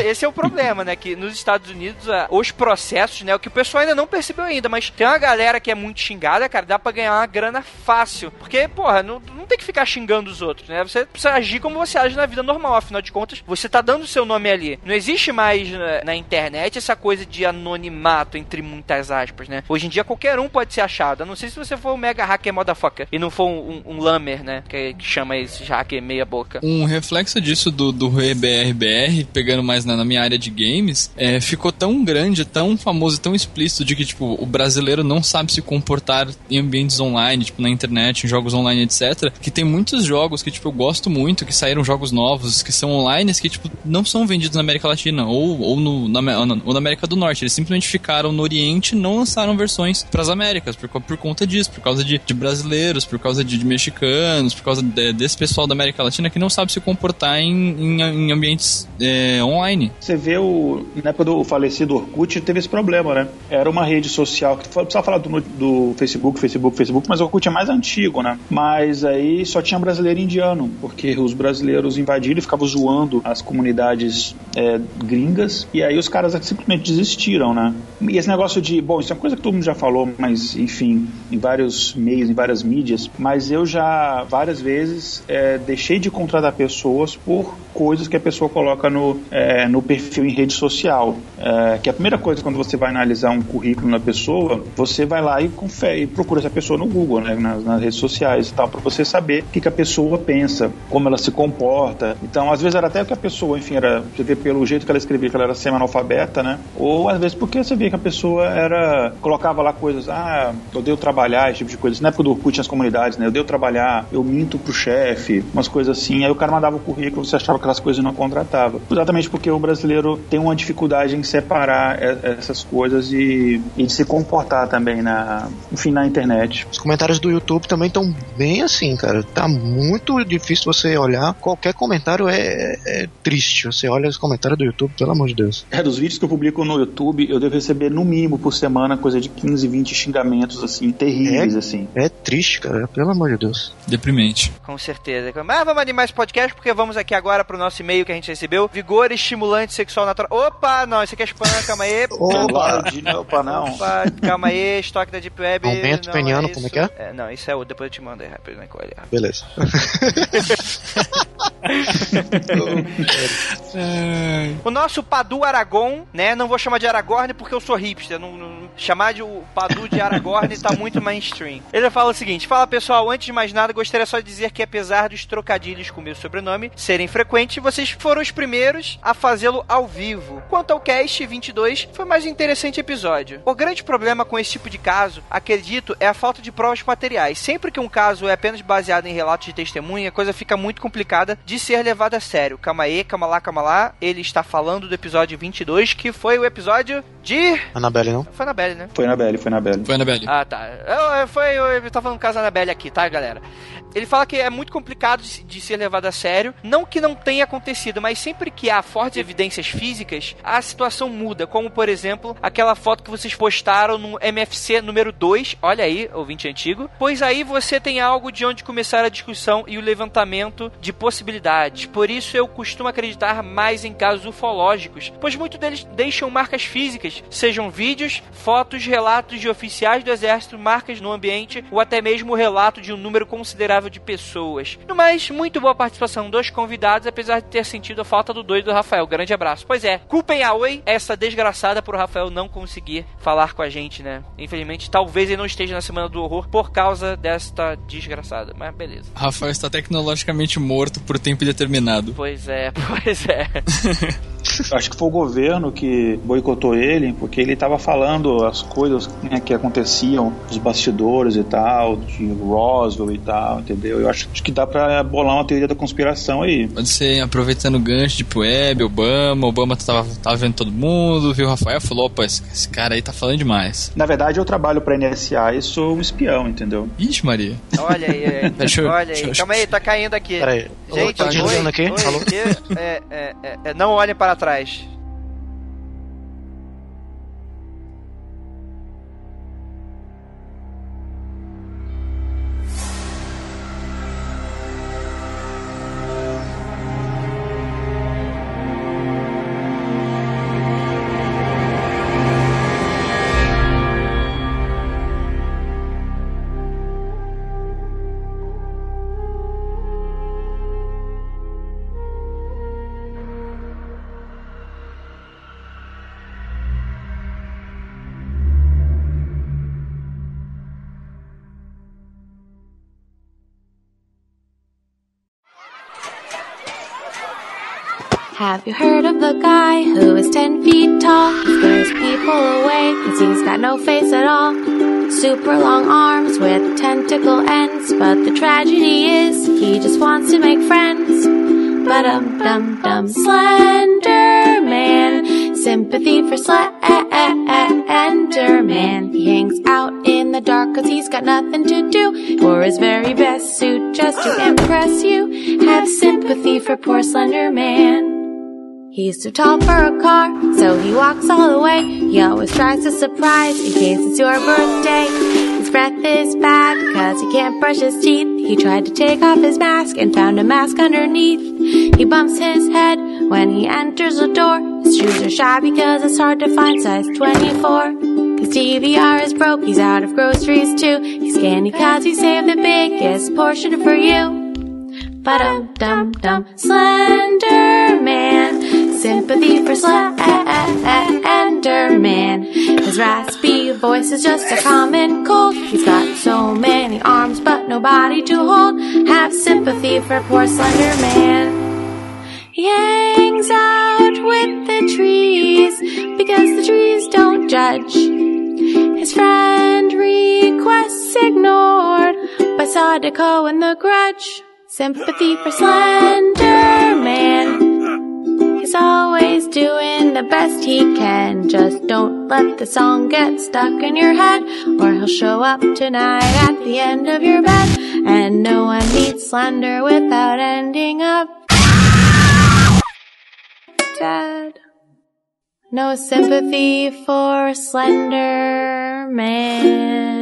Esse é o problema, né? Que nos Estados Unidos, os processos, né? O que o pessoal ainda não percebeu ainda, mas tem uma galera que é muito xingada, cara, dá pra ganhar uma grana fácil. Porque, porra, não tem que ficar xingando os outros, né? Você precisa agir como você age na vida normal, afinal de contas, você tá dando o seu nome ali. Não existe mais na internet essa coisa de anonimato, entre muitas aspas, né? Hoje em dia qualquer um pode ser achado. A não sei se você for um mega hacker motherfucker e não for um lamer, né? Que chama esse hacker meia boca. Um reflexo disso do ReBR, pegando mais na minha área de games, ficou tão grande, tão famoso, tão explícito de que, tipo, o brasileiro não sabe se comportar em ambientes online, tipo, na internet, em jogos online, etc. Que tem muitos jogos que, tipo, eu gosto muito, que saíram jogos novos, que são online, que, tipo, não são vendidos na América Latina ou na América do Norte. Eles simplesmente ficaram no Oriente e não lançaram versões pras Américas, por conta disso, por causa de brasileiros, por causa de mexicanos, por causa desse pessoal da América Latina que não sabe se comportar em ambientes online. Você vê na época do falecido Orkut, teve esse problema, né? Era uma rede social, que precisava falar do Facebook, mas o Orkut é mais antigo, né? Mas aí só tinha brasileiro e indiano, porque os brasileiros invadiram e ficavam zoando as comunidades gringas, e aí os caras simplesmente desistiram, né? E esse negócio isso é uma coisa que todo mundo já falou, mas enfim, em vários meios, em várias mídias, mas eu já várias vezes deixei de contratar pessoas por coisas que a pessoa coloca no perfil em rede social. Que a primeira coisa, quando você vai analisar um currículo na pessoa, você vai lá e procura essa pessoa no Google, né, nas redes sociais e tal, para você saber o que a pessoa pensa, como ela se comporta. Então, às vezes era até que a pessoa, enfim, você vê pelo jeito que ela escrevia que ela era semi-analfabeta, né? Ou às vezes porque você vê que a pessoa colocava lá coisas, eu odeio trabalhar, esse tipo de coisa. Na época do Orkut tinha as comunidades, né? Eu odeio trabalhar, eu minto pro chefe, umas coisas assim. Aí o cara mandava o currículo, você achava aquelas coisas e não contratava. Exatamente porque o brasileiro tem uma dificuldade em separar essas coisas e de se comportar também na internet. Os comentários do YouTube também estão bem assim, cara. Tá muito difícil você olhar. Qualquer comentário é triste. Você olha os comentários do YouTube, pelo amor de Deus. Dos vídeos que eu publico no YouTube, eu devo receber no mínimo por semana coisa de 15, 20 xingamentos, assim, terríveis, assim. É triste, cara. Pelo amor de Deus. Deprimente. Com certeza. Mas vamos animar esse podcast, porque vamos aqui agora pro nosso e-mail que a gente recebeu. Vigor estimulante sexual natural. Opa, não, isso aqui é spam, calma aí. Opa, não. Opa, calma aí, estoque da Deep Web. Aumento não peniano, é como é que é? Não, Cell, depois eu te mando aí, rapaz, né? Beleza. O nosso Padu Aragorn, né? Não vou chamar de Aragorn porque eu sou hipster. Chamar de o Padu de Aragorn tá muito mainstream. Ele fala o seguinte: fala pessoal, antes de mais nada, gostaria só de dizer que apesar dos trocadilhos com meu sobrenome serem frequentes, vocês foram os primeiros a fazê-lo ao vivo. Quanto ao cast 22, foi mais um interessante episódio. O grande problema com esse tipo de caso, acredito, é a falta de provas materiais. Sempre que um caso é apenas baseado em relatos de testemunha, a coisa fica muito complicada de ser levada a sério. Calma lá. Ele está falando do episódio 22, que foi o episódio de... Annabelle, não? Foi Annabelle, né? Foi Annabelle. Ah, tá. Eu tava falando do caso Annabelle aqui, tá, galera? Ele fala que é muito complicado de ser levado a sério. Não que não tenha acontecido, mas sempre que há fortes evidências físicas, a situação muda. Como, por exemplo, aquela foto que vocês postaram no MFC número 2. Olha aí, ouvinte antigo. Pois aí você tem algo de onde começar a discussão e o levantamento de possibilidades. Por isso eu costumo acreditar mais em casos ufológicos, pois muitos deles deixam marcas físicas, sejam vídeos, fotos, relatos de oficiais do exército, marcas no ambiente ou até mesmo o relato de um número considerável de pessoas. No mais, muito boa participação dos convidados, apesar de ter sentido a falta do doido do Rafael. Grande abraço. Pois é, culpem a Oi, essa desgraçada, por o Rafael não conseguir falar com a gente, né? Infelizmente, talvez ele não esteja na Semana do Horror por causa desta desgraçada, mas beleza. Rafael está tecnologicamente morto por tempo indeterminado. Pois é. Acho que foi o governo que boicotou ele, porque ele estava falando as coisas, né, que aconteciam, os bastidores e tal, de Roswell e tal, entendeu? Eu acho que dá pra bolar uma teoria da conspiração aí. Pode ser, aproveitando o gancho de Web, Obama tava vendo todo mundo, viu o Rafael, falou, opa, esse cara aí tá falando demais. Na verdade, eu trabalho pra NSA e sou um espião, entendeu? Ixi, Maria. Olha aí. Calma aí, tá caindo aqui. Peraí. Gente, tá dizendo aqui? Alô? Não olhem para trás. Have you heard of the guy who is 10 feet tall? He scares people away cause he's got no face at all. Super long arms with tentacle ends, but the tragedy is he just wants to make friends. Ba-dum-dum-dum, Slender Man, sympathy for Slender Man. He hangs out in the dark cause he's got nothing to do. Wore his very best suit just to impress you. Have sympathy for poor Slender Man. He's too tall for a car, so he walks all the way. He always tries to surprise in case it's your birthday. His breath is bad because he can't brush his teeth. He tried to take off his mask and found a mask underneath. He bumps his head when he enters a door. His shoes are shabby because it's hard to find size 24. His DVR is broke, he's out of groceries too. He's scanny cause he saved the biggest portion for you. Ba-dum-dum-dum, Slender Man, sympathy for Slender Man. His raspy voice is just a common cold. He's got so many arms but nobody to hold. Have sympathy for poor Slender Man. He hangs out with the trees because the trees don't judge. His friend requests ignored by Sadako and the Grudge. Sympathy for Slender Man. He's always doing the best he can. Just don't let the song get stuck in your head, or he'll show up tonight at the end of your bed. And no one meets Slender without ending up dead. No sympathy for Slender Man.